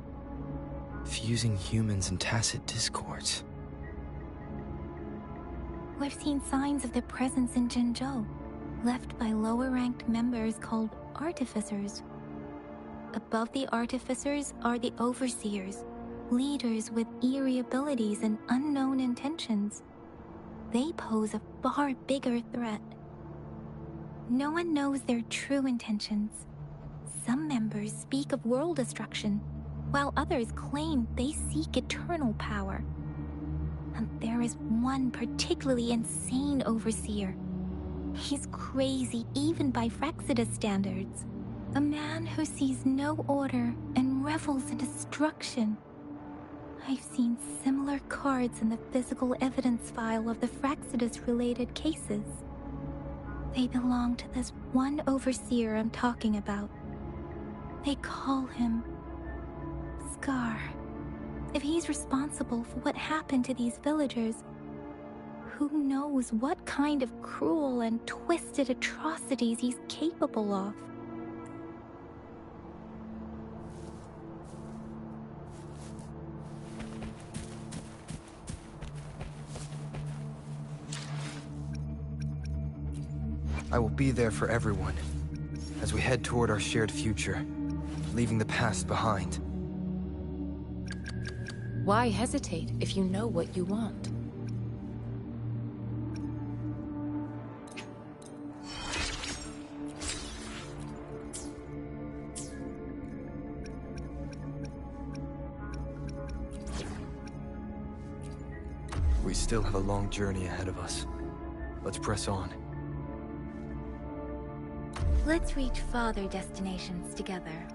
Fusing humans and Tacet discords. We've seen signs of their presence in Jinzhou, left by lower-ranked members called Artificers. Above the Artificers are the Overseers, leaders with eerie abilities and unknown intentions. They pose a far bigger threat. No one knows their true intentions. Some members speak of world destruction, while others claim they seek eternal power. And there is one particularly insane overseer. He's crazy even by Fraxidus standards. A man who sees no order and revels in destruction. I've seen similar cards in the physical evidence file of the Fraxidus-related cases. They belong to this one overseer I'm talking about. They call him Scar. If he's responsible for what happened to these villagers, who knows what kind of cruel and twisted atrocities he's capable of. I will be there for everyone, as we head toward our shared future, leaving the past behind. Why hesitate if you know what you want? We still have a long journey ahead of us. Let's press on. Let's reach farther destinations together.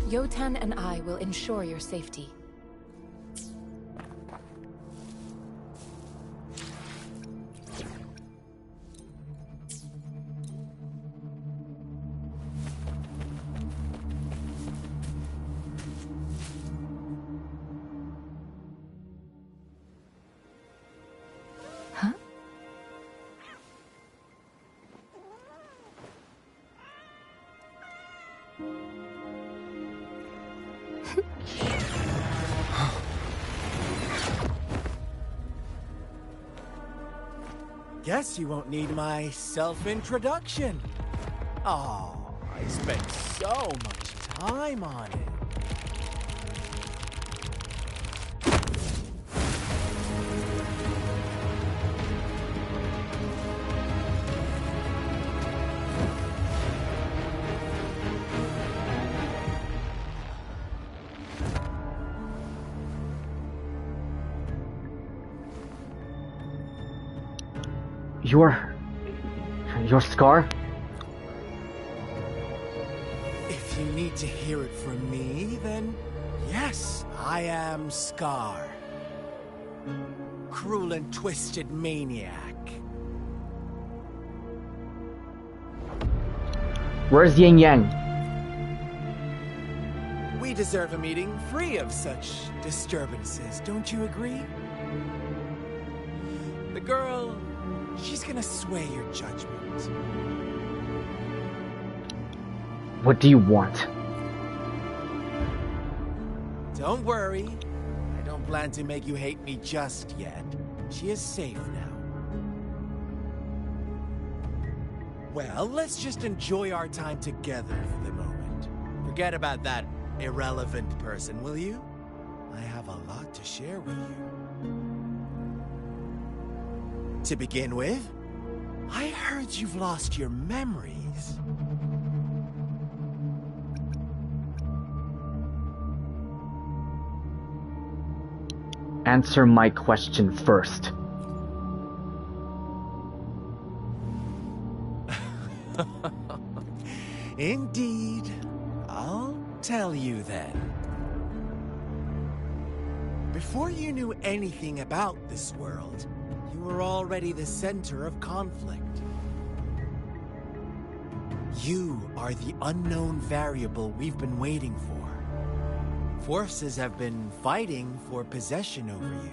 Yotan and I will ensure your safety. Huh? guess you won't need my self-introduction. Oh, I spent so much time on it. Your scar? If you need to hear it from me, then yes, I am Scar. Cruel and twisted maniac. Where's Yin Yang? We deserve a meeting free of such disturbances, don't you agree? The girl, she's gonna sway your judgment. What do you want? Don't worry. I don't plan to make you hate me just yet. She is safe now. Well, let's just enjoy our time together for the moment. Forget about that irrelevant person, will you? I have a lot to share with you. To begin with, I heard you've lost your memories. Answer my question first. Indeed. I'll tell you then. Before you knew anything about this world, you were already the center of conflict. You are the unknown variable we've been waiting for. Forces have been fighting for possession over you.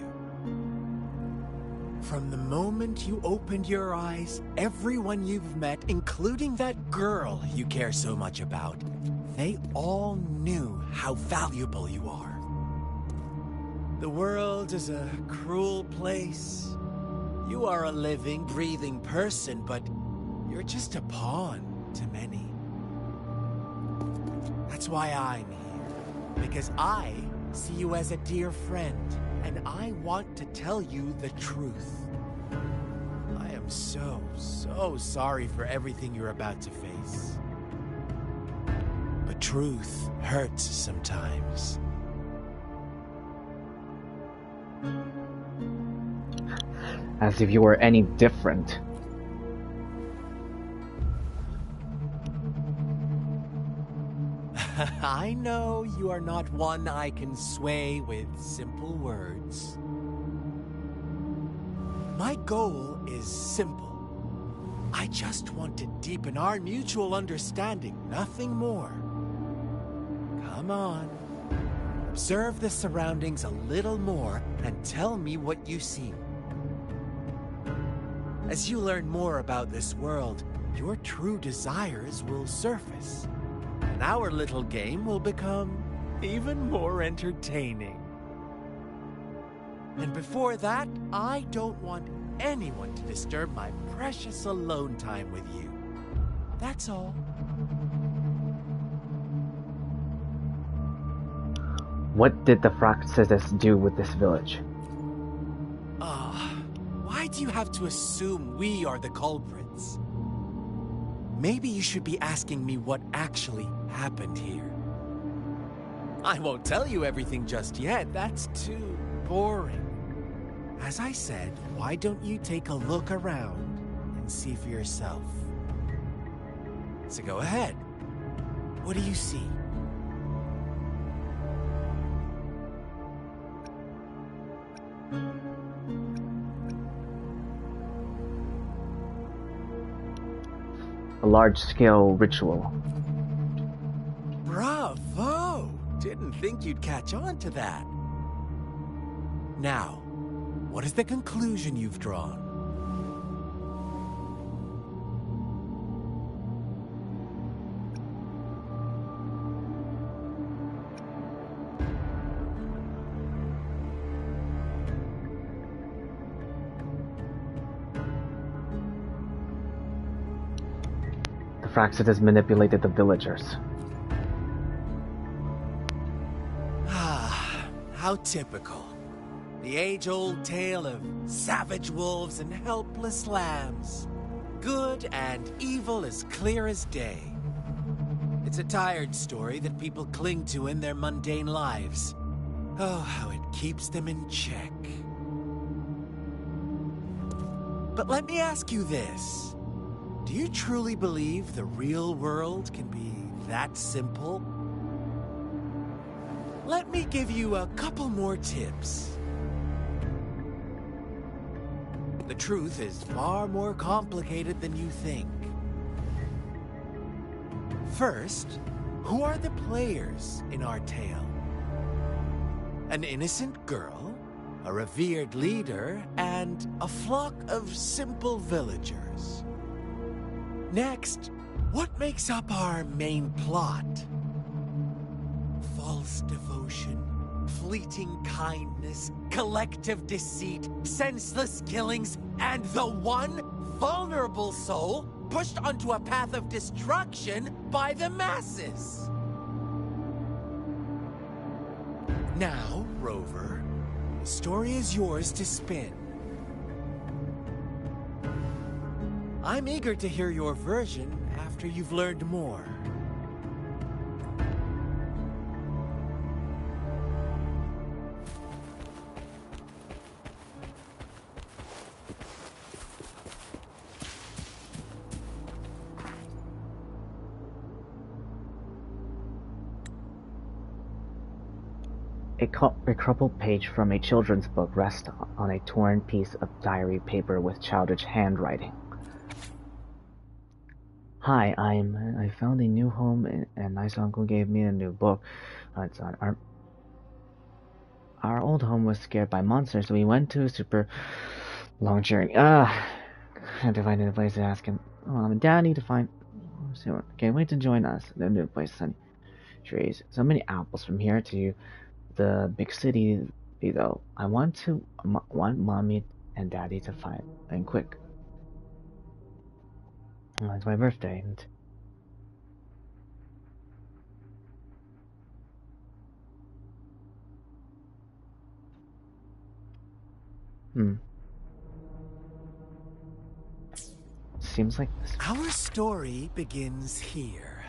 From the moment you opened your eyes, everyone you've met, including that girl you care so much about, they all knew how valuable you are. The world is a cruel place. You are a living, breathing person, but you're just a pawn to many. That's why I'm here. Because I see you as a dear friend, and I want to tell you the truth. I am so sorry for everything you're about to face. But truth hurts sometimes. As if you were any different. I know you are not one I can sway with simple words. My goal is simple. I just want to deepen our mutual understanding, nothing more. Come on. Observe the surroundings a little more and tell me what you see. As you learn more about this world, your true desires will surface. And our little game will become even more entertaining. And before that, I don't want anyone to disturb my precious alone time with you. That's all. What did the Fraxes do with this village? Why do you have to assume we are the culprits? Maybe you should be asking me what actually happened here. I won't tell you everything just yet. That's too boring. As I said, why don't you take a look around and see for yourself? So go ahead. What do you see? A large-scale ritual. Bravo! Didn't think you'd catch on to that. Now, what is the conclusion you've drawn? Fraxidus manipulated the villagers. Ah, how typical. The age-old tale of savage wolves and helpless lambs. Good and evil as clear as day. It's a tired story that people cling to in their mundane lives. Oh, how it keeps them in check. But let me ask you this. Do you truly believe the real world can be that simple? Let me give you a couple more tips. The truth is far more complicated than you think. First, who are the players in our tale? An innocent girl, a revered leader, and a flock of simple villagers. Next, what makes up our main plot? False devotion, fleeting kindness, collective deceit, senseless killings, and the one vulnerable soul pushed onto a path of destruction by the masses. Now, Rover, the story is yours to spin. I'm eager to hear your version after you've learned more. A crumpled page from a children's book rests on a torn piece of diary paper with childish handwriting. Hi, I found a new home and nice uncle gave me a new book. It's on our old home was scared by monsters, so we went to a super long journey. Had to find a place to ask him. Mom and Dad need to find. Can't wait to join us. The new place, sunny trees. So many apples from here to the big city, though. I want mommy and daddy to find and quick. It's my birthday, and seems like this. Our story begins here.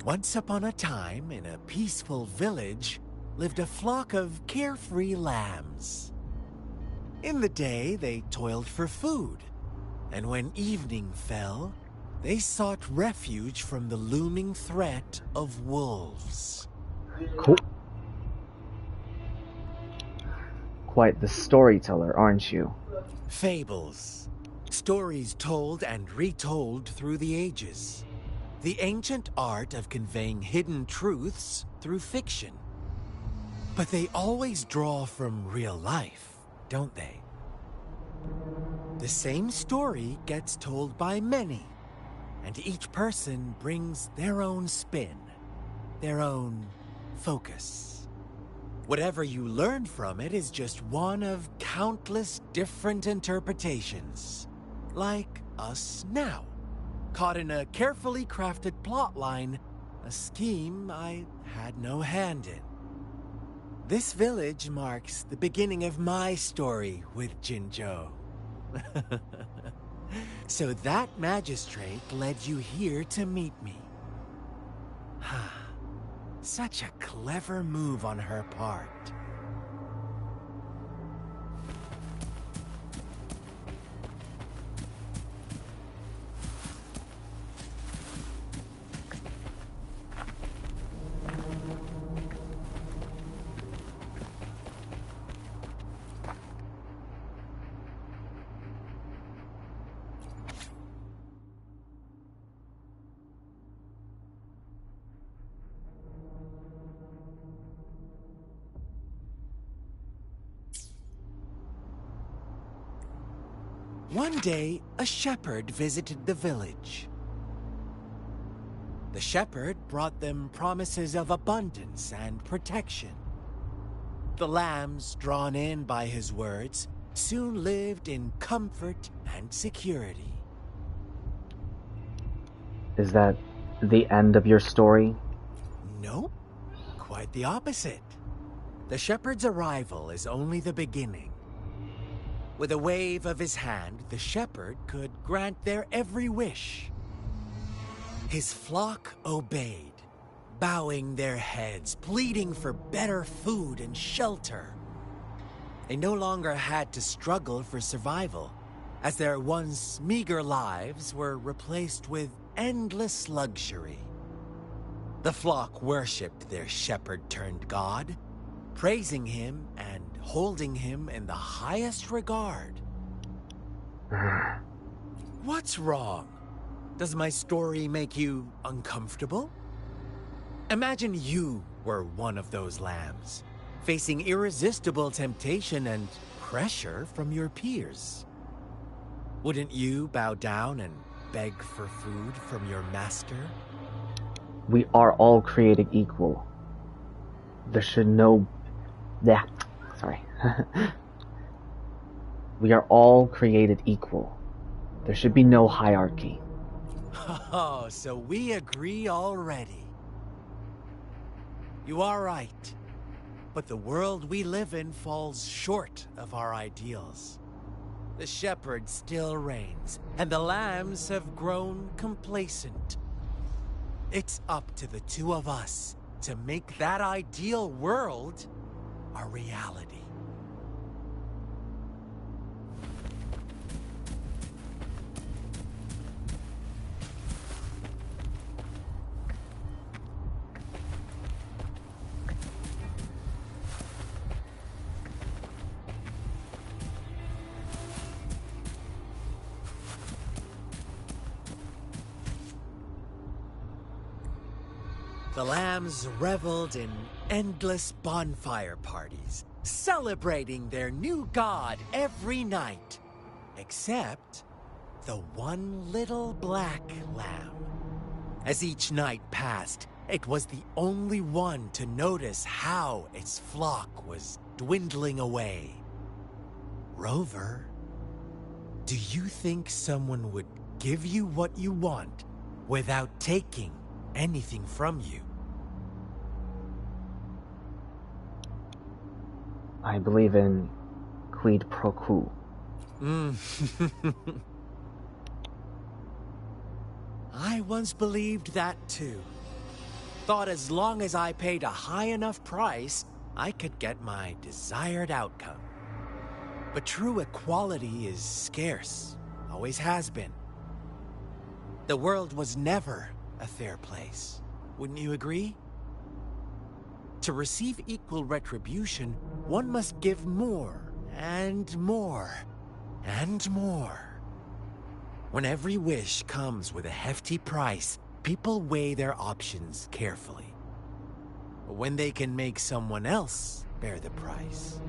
Once upon a time, in a peaceful village, lived a flock of carefree lambs. In the day, they toiled for food, and when evening fell, they sought refuge from the looming threat of wolves. Cool. Quite the storyteller, aren't you? Fables. Stories told and retold through the ages. The ancient art of conveying hidden truths through fiction. But they always draw from real life, don't they? The same story gets told by many, and each person brings their own spin, their own focus. Whatever you learn from it is just one of countless different interpretations, like us now. Caught in a carefully crafted plotline, a scheme I had no hand in. This village marks the beginning of my story with Jinzhou. So that magistrate led you here to meet me. Such a clever move on her part. One day, a shepherd visited the village. The shepherd brought them promises of abundance and protection. The lambs, drawn in by his words, soon lived in comfort and security. Is that the end of your story? Nope. Quite the opposite. The shepherd's arrival is only the beginning. With a wave of his hand, the shepherd could grant their every wish. His flock obeyed, bowing their heads, pleading for better food and shelter. They no longer had to struggle for survival, as their once meager lives were replaced with endless luxury. The flock worshipped their shepherd-turned-god, praising him and holding him in the highest regard. What's wrong? Does my story make you uncomfortable? Imagine you were one of those lambs, facing irresistible temptation and pressure from your peers. Wouldn't you bow down and beg for food from your master? We are all created equal. There should no... Yeah, sorry. We are all created equal. There should be no hierarchy. Oh, so we agree already. You are right. But the world we live in falls short of our ideals. The shepherd still reigns, and the lambs have grown complacent. It's up to the two of us to make that ideal world a reality. The lambs reveled in endless bonfire parties, celebrating their new god every night. Except the one little black lamb. As each night passed, it was the only one to notice how its flock was dwindling away. Rover, do you think someone would give you what you want without taking anything from you? I believe in quid pro quo. I once believed that too. Thought as long as I paid a high enough price, I could get my desired outcome. But true equality is scarce, always has been. The world was never a fair place, wouldn't you agree? To receive equal retribution, one must give more, and more, and more. When every wish comes with a hefty price, people weigh their options carefully. But when they can make someone else bear the price,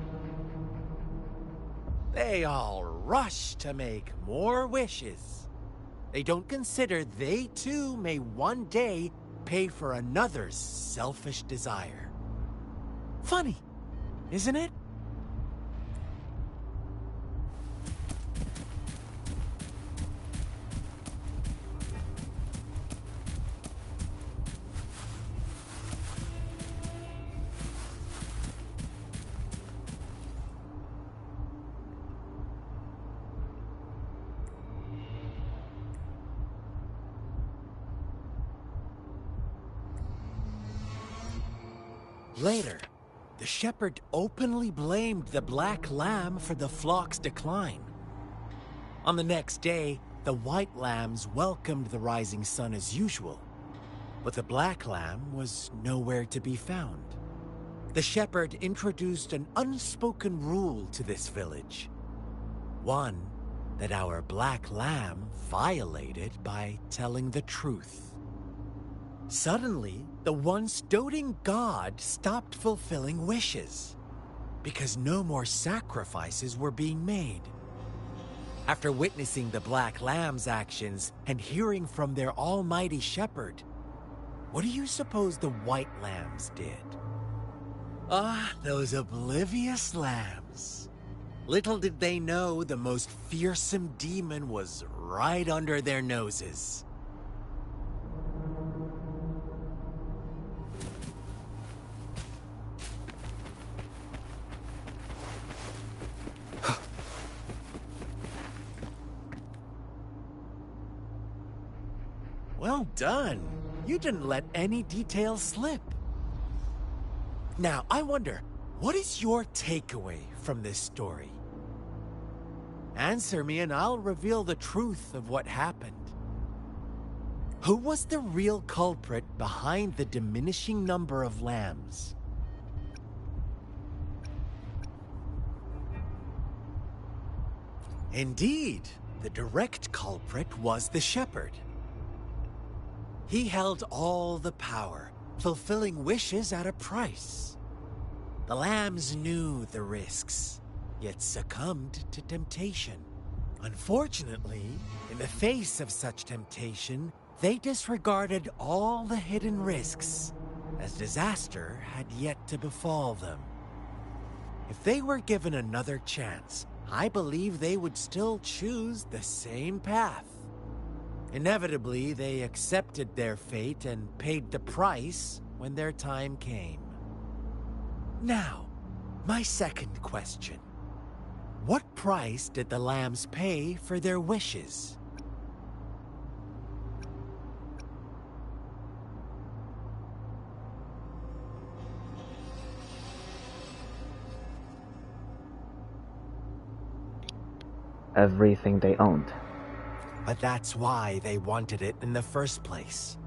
they all rush to make more wishes. They don't consider they too may one day pay for another's selfish desire. Funny, isn't it? Later, the shepherd openly blamed the black lamb for the flock's decline. On the next day, the white lambs welcomed the rising sun as usual, but the black lamb was nowhere to be found. The shepherd introduced an unspoken rule to this village. One that our black lamb violated by telling the truth. Suddenly, the once doting god stopped fulfilling wishes, because no more sacrifices were being made. After witnessing the black lamb's actions and hearing from their almighty shepherd, what do you suppose the white lambs did? Ah, those oblivious lambs. Little did they know the most fearsome demon was right under their noses. Well done. You didn't let any details slip. Now, I wonder, what is your takeaway from this story? Answer me and I'll reveal the truth of what happened. Who was the real culprit behind the diminishing number of lambs? Indeed, the direct culprit was the shepherd. He held all the power, fulfilling wishes at a price. The lambs knew the risks, yet succumbed to temptation. Unfortunately, in the face of such temptation, they disregarded all the hidden risks, as disaster had yet to befall them. If they were given another chance, I believe they would still choose the same path. Inevitably, they accepted their fate and paid the price when their time came. Now, my second question. What price did the lambs pay for their wishes? Everything they owned. But that's why they wanted it in the first place.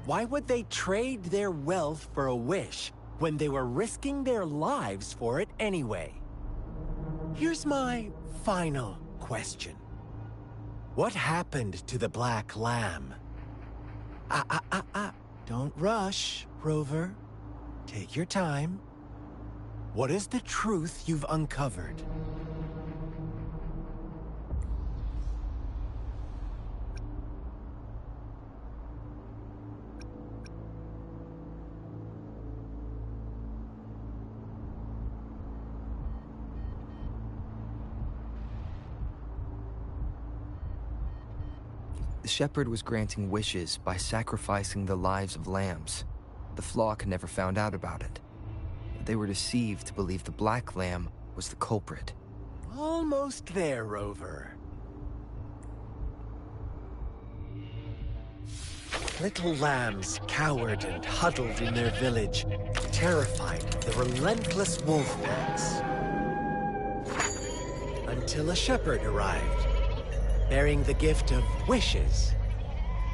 Why would they trade their wealth for a wish when they were risking their lives for it anyway? Here's my final question. What happened to the Black Lamb? Don't rush, Rover. Take your time. What is the truth you've uncovered? The shepherd was granting wishes by sacrificing the lives of lambs. The flock never found out about it. They were deceived to believe the Black Lamb was the culprit. Almost there, Rover. Little lambs cowered and huddled in their village, terrified of the relentless wolf packs. Until a shepherd arrived, bearing the gift of wishes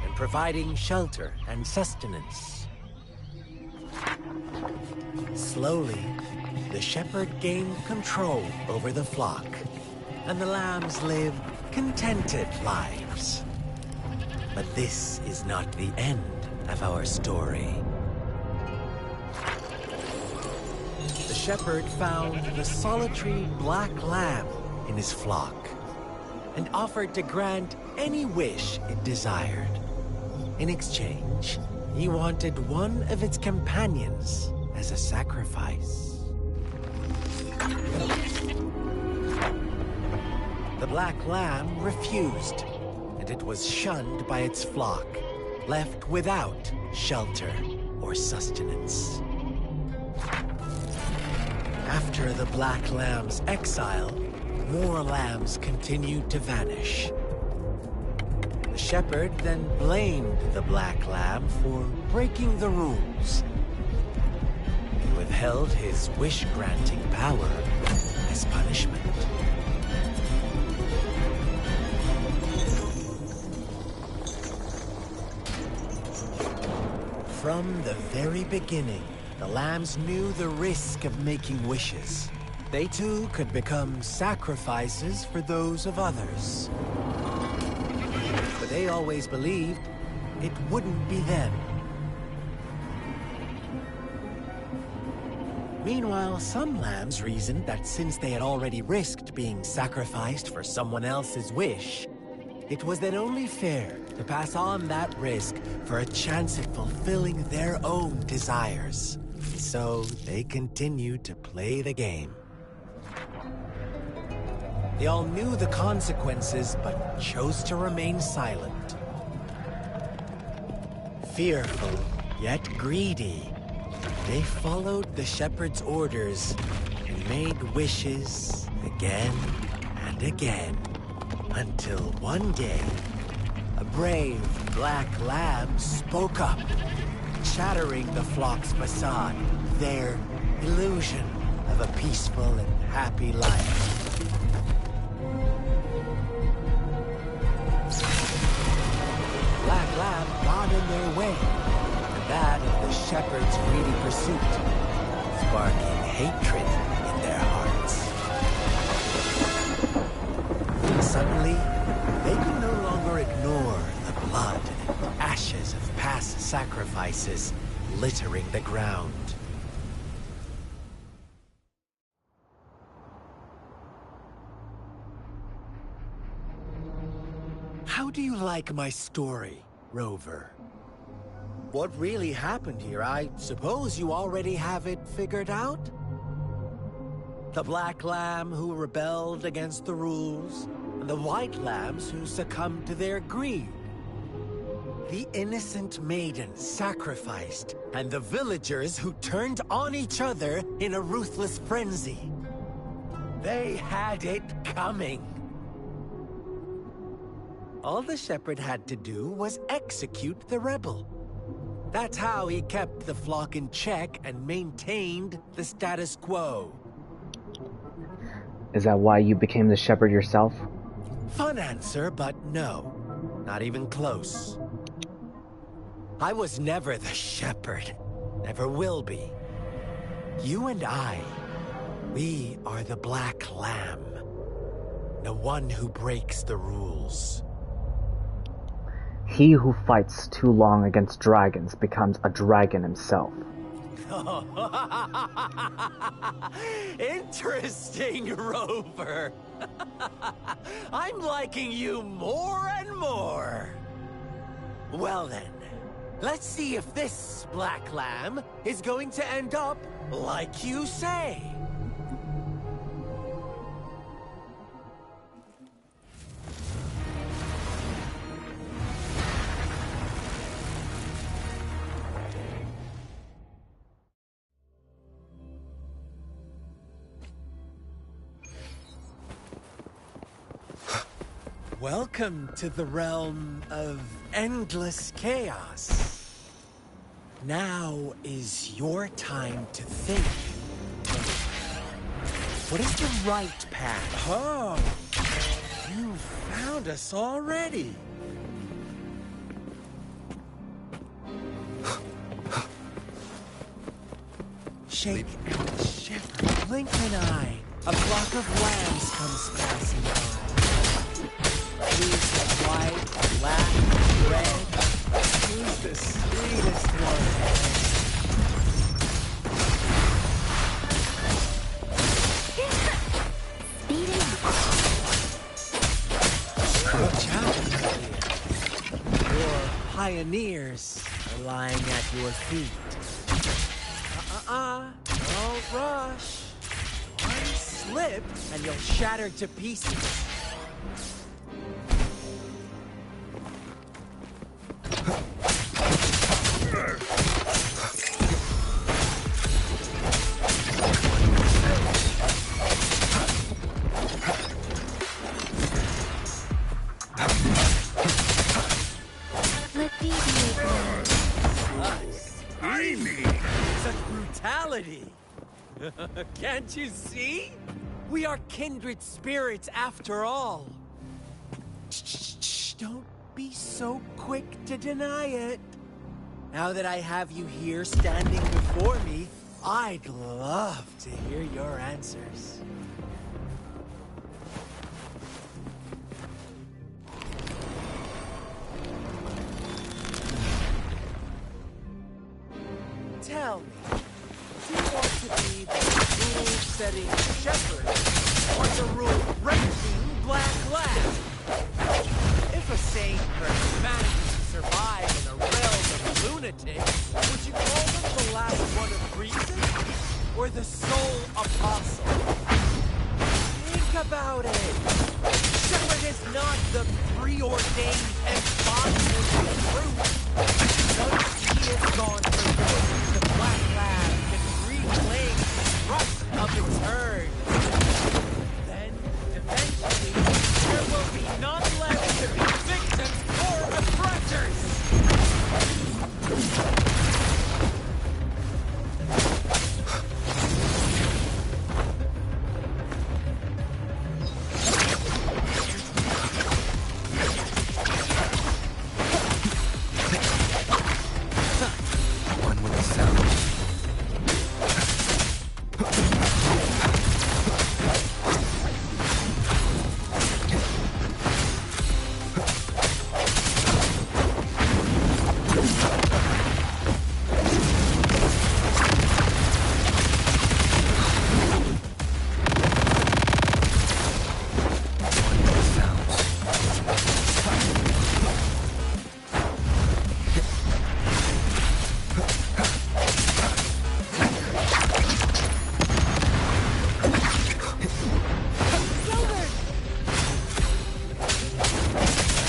and providing shelter and sustenance. Slowly, the shepherd gained control over the flock, and the lambs lived contented lives. But this is not the end of our story. The shepherd found the solitary black lamb in his flock and offered to grant any wish it desired. In exchange, he wanted one of its companions as a sacrifice. The black lamb refused, and it was shunned by its flock, left without shelter or sustenance. After the black lamb's exile, more lambs continued to vanish. The shepherd then blamed the black lamb for breaking the rules and withheld his wish-granting power as punishment. From the very beginning, the lambs knew the risk of making wishes. They too could become sacrifices for those of others. But they always believed it wouldn't be them. Meanwhile, some lambs reasoned that since they had already risked being sacrificed for someone else's wish, it was then only fair to pass on that risk for a chance at fulfilling their own desires. So they continued to play the game. They all knew the consequences, but chose to remain silent. Fearful, yet greedy, they followed the shepherd's orders and made wishes again and again, until one day, a brave black lamb spoke up, shattering the flock's facade, their illusion of a peaceful and happy life. Black lamb got in their way, and that of the shepherd's greedy pursuit, sparking hatred in their hearts. Suddenly, they could no longer ignore the blood and ashes of past sacrifices littering the ground. How do you like my story, Rover? What really happened here? I suppose you already have it figured out? The black lamb who rebelled against the rules, and the white lambs who succumbed to their greed. The innocent maiden sacrificed, and the villagers who turned on each other in a ruthless frenzy. They had it coming. All the shepherd had to do was execute the rebel. That's how he kept the flock in check and maintained the status quo. Is that why you became the shepherd yourself? Fun answer, but no. Not even close. I was never the shepherd. Never will be. You and I, we are the black lamb. The one who breaks the rules. He who fights too long against dragons becomes a dragon himself. Interesting, Rover. I'm liking you more and more. Well then, let's see if this black lamb is going to end up like you say. Welcome to the realm of endless chaos. Now is your time to think. What is the right path? Oh, you found us already. Shake and shiver, blink an eye. A flock of lambs comes passing by. Who's the white, black, red? Who's the sweetest one? Watch out, your pioneers are lying at your feet. Don't rush. One slip and you'll shatter to pieces. Can't you see? We are kindred spirits after all. Shh, don't be so quick to deny it. Now that I have you here standing before me, I'd love to hear your answers. Tell me. Do you want to be the rule-setting shepherd or the rule-breaking black lamb? If a sane person manages to survive in a realm of lunatics, would you call them the last one of reason or the sole apostle? Think about it. Shepherd is not the preordained embodiment of truth. Once he is gone for good, the black lamb reclaim the trust of its herd. Then, eventually, there will be none left to be victims or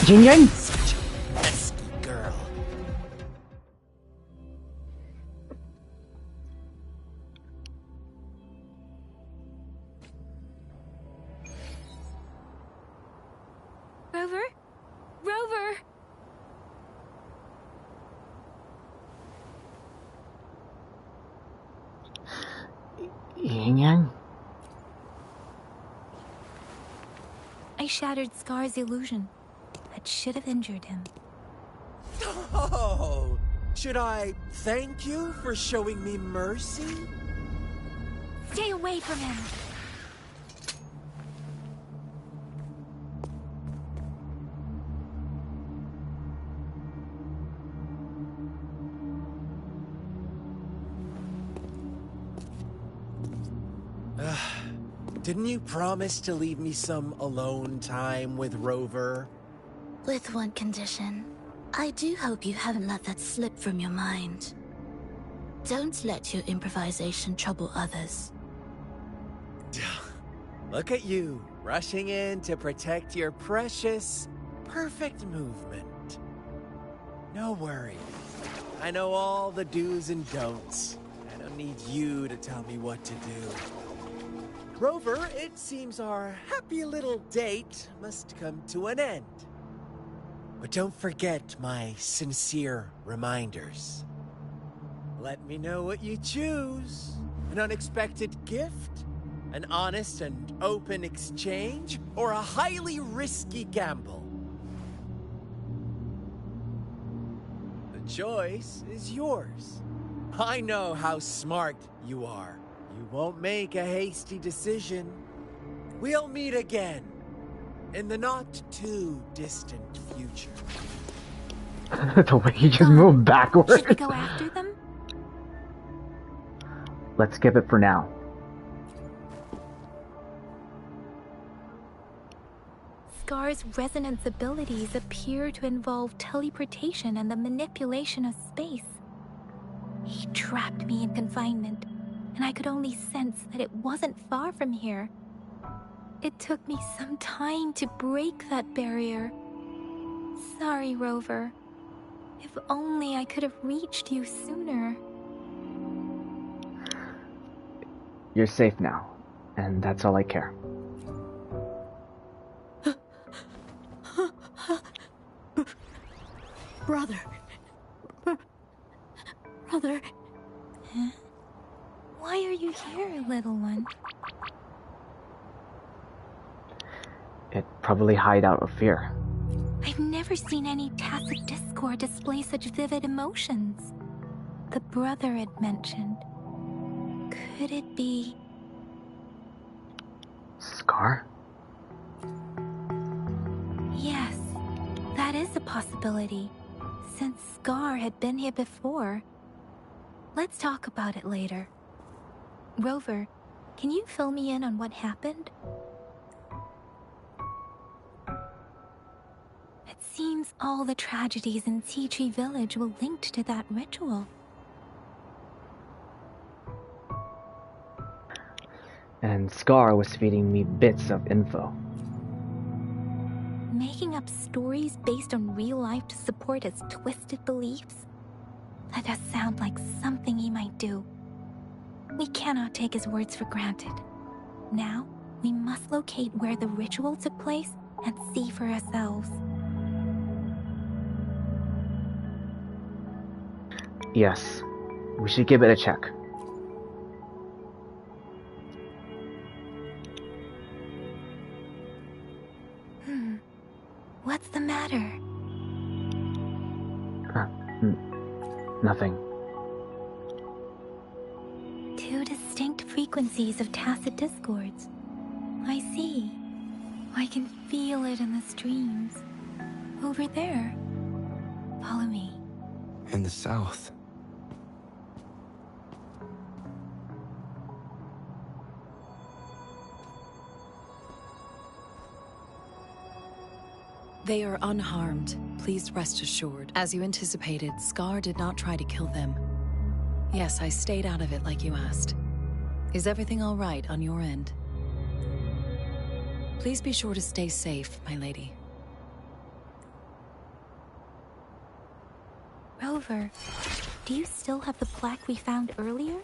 Jin? Such a pesky girl. Rover? Rover! Yin? I shattered Scar's illusion. That should have injured him. Oh, should I thank you for showing me mercy? Stay away from him! Didn't you promise to leave me some alone time with Rover? With one condition. I do hope you haven't let that slip from your mind. Don't let your improvisation trouble others. Look at you, rushing in to protect your precious, perfect movement. No worries. I know all the do's and don'ts. I don't need you to tell me what to do. Rover, it seems our happy little date must come to an end. But don't forget my sincere reminders. Let me know what you choose. An unexpected gift? An honest and open exchange? Or a highly risky gamble? The choice is yours. I know how smart you are. You won't make a hasty decision. We'll meet again in the not-too-distant future. The way he just moved backwards. Should we go after them? Let's skip it for now. Scar's resonance abilities appear to involve teleportation and the manipulation of space. He trapped me in confinement, and I could only sense that it wasn't far from here. It took me some time to break that barrier. Sorry, Rover. If only I could have reached you sooner. You're safe now, and that's all I care. Brother. Brother. Huh? Why are you here, little one? It'd probably hide out of fear. I've never seen any tacit discord display such vivid emotions. The brother it mentioned. Could it be... Scar? Yes, that is a possibility, since Scar had been here before. Let's talk about it later. Rover, can you fill me in on what happened? It seems all the tragedies in Tea Tree Village were linked to that ritual. And Scar was feeding me bits of info. Making up stories based on real life to support his twisted beliefs? That does sound like something he might do. We cannot take his words for granted. Now, we must locate where the ritual took place and see for ourselves. Yes, we should give it a check. What's the matter? Nothing. Two distinct frequencies of tacit discords. I see. I can feel it in the streams. Over there. Follow me. In the south. They are unharmed. Please rest assured. As you anticipated, Scar did not try to kill them. Yes, I stayed out of it like you asked. Is everything all right on your end? Please be sure to stay safe, my lady. Rover, do you still have the plaque we found earlier?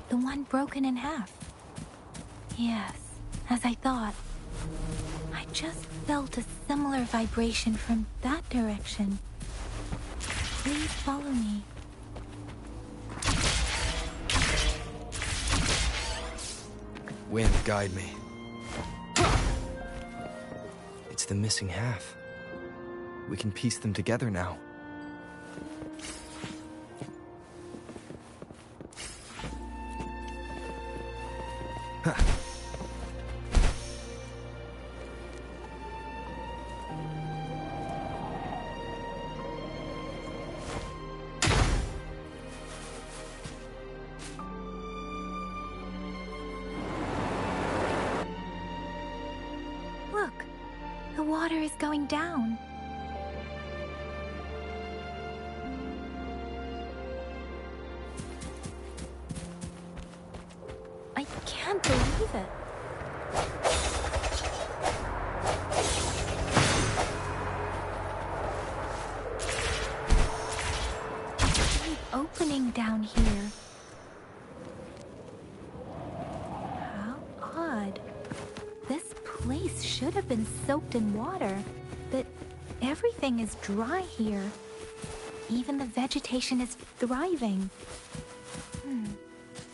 The one broken in half? Yes, as I thought. I just felt a similar vibration from that direction. Please follow me. Wind, guide me. It's the missing half. We can piece them together now. Huh. Look, the water is going down. I can't believe it. Big opening down here. How odd. This place should have been soaked in water, but everything is dry here. Even the vegetation is thriving.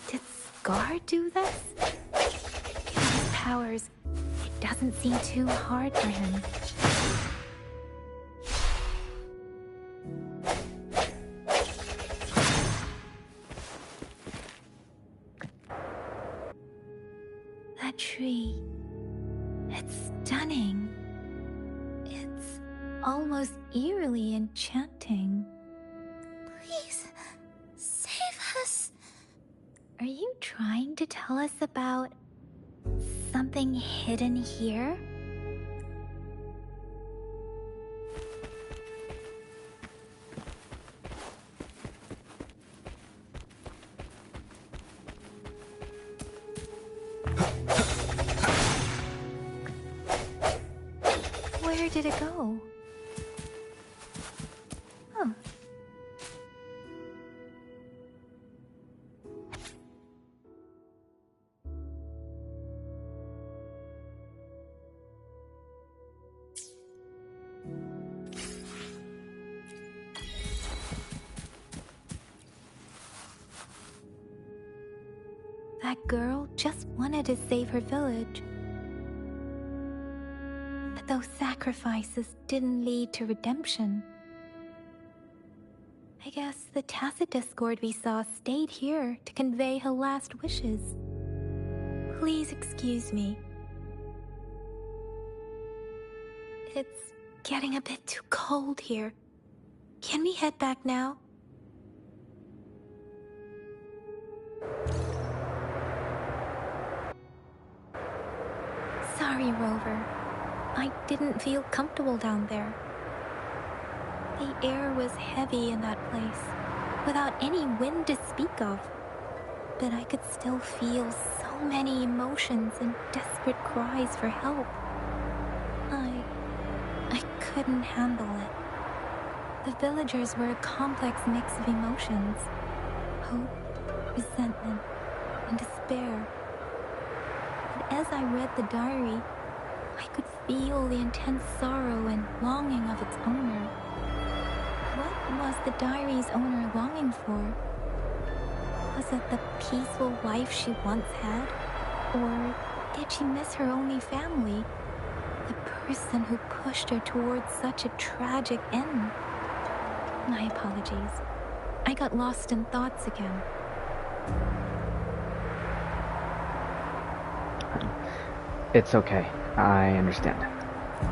Did Scar do this? Given his powers, it doesn't seem too hard for him. That tree. It's stunning. It's almost eerily enchanting. Please, save us. Are you trying to tell us about something hidden here? Where did it go? Huh. That girl just wanted to save her village. But those sacrifices didn't lead to redemption. I guess the tacit discord we saw stayed here to convey her last wishes. Please excuse me. It's getting a bit too cold here. Can we head back now? Sorry, Rover. I didn't feel comfortable down there. The air was heavy in that place, without any wind to speak of. But I could still feel so many emotions and desperate cries for help. I couldn't handle it. The villagers were a complex mix of emotions. Hope, resentment, and despair. But as I read the diary, I could feel the intense sorrow and longing of its owner. What was the diary's owner longing for? Was it the peaceful life she once had? Or did she miss her only family? The person who pushed her towards such a tragic end? My apologies. I got lost in thoughts again. It's okay. I understand.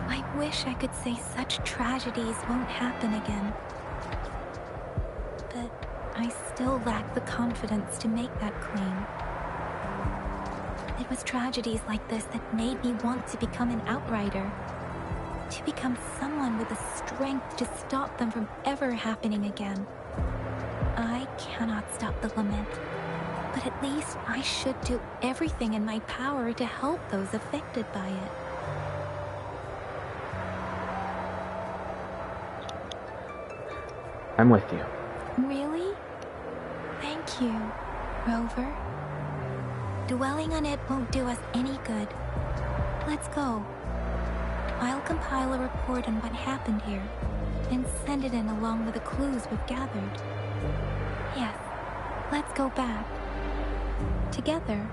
I wish I could say such tragedies won't happen again. But I still lack the confidence to make that claim. It was tragedies like this that made me want to become an outrider. To become someone with the strength to stop them from ever happening again. I cannot stop the lament, but at least I should do everything in my power to help those affected by it. I'm with you. Really? Thank you, Rover. Dwelling on it won't do us any good. Let's go. I'll compile a report on what happened here and send it in along with the clues we've gathered. Yes, let's go back. Together.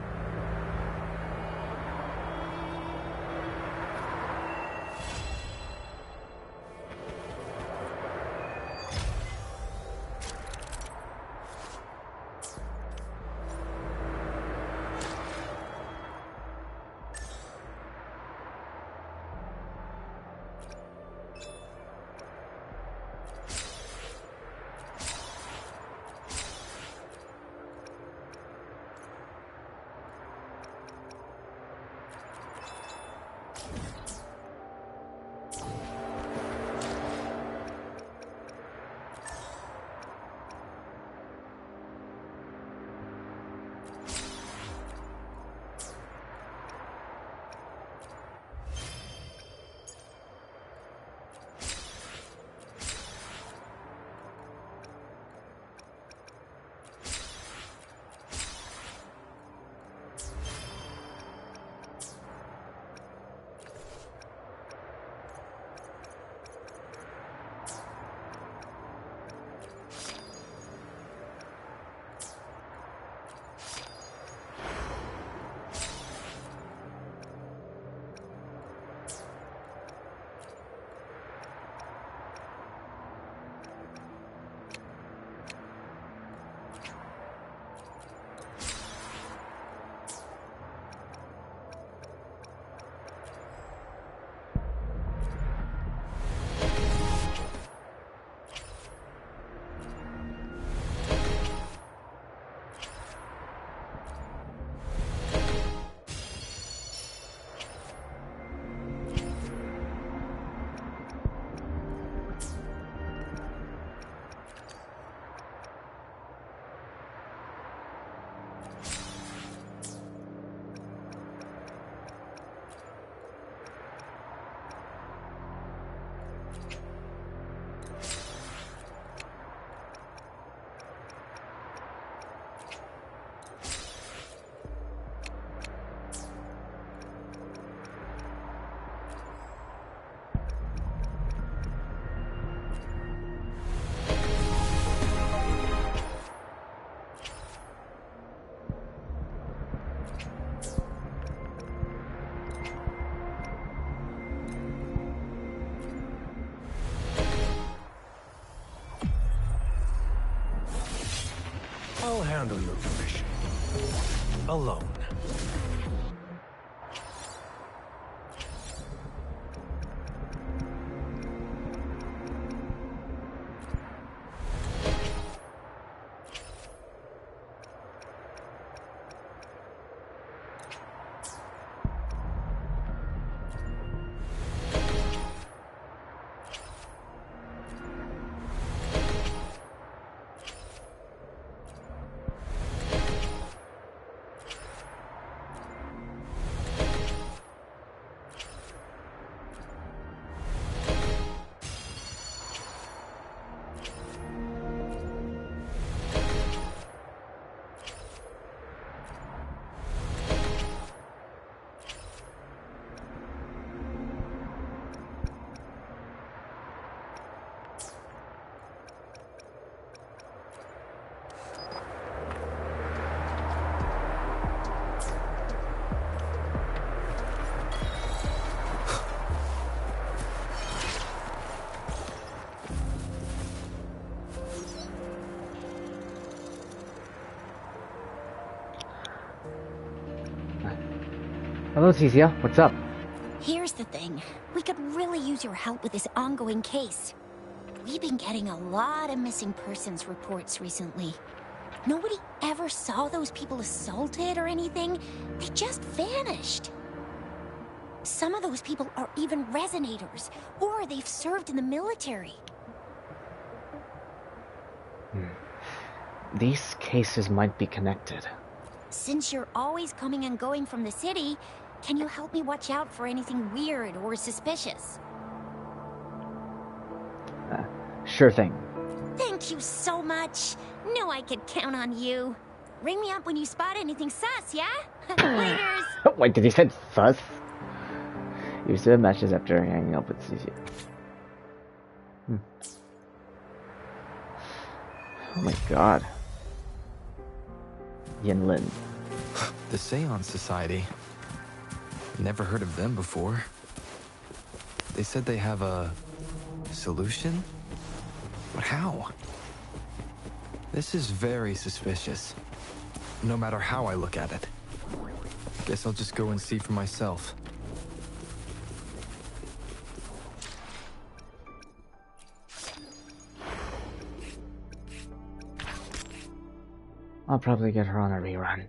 I'll handle your commission. Alone. Hello, Cecilia. What's up? Here's the thing. We could really use your help with this ongoing case. We've been getting a lot of missing persons reports recently. Nobody ever saw those people assaulted or anything. They just vanished. Some of those people are even resonators, or they've served in the military. These cases might be connected. Since you're always coming and going from the city, can you help me watch out for anything weird or suspicious? Sure thing. Thank Thank you so much. Knew I could count on you. Ring me up when you spot anything sus, yeah? Laters. Wait, did he say sus? You still have matches after hanging up with CC. Oh my god. Yinlin. The Seance Society. Never heard of them before. They said they have a solution? But how? This is very suspicious. No matter how I look at it. Guess I'll just go and see for myself. I'll probably get her on a rerun.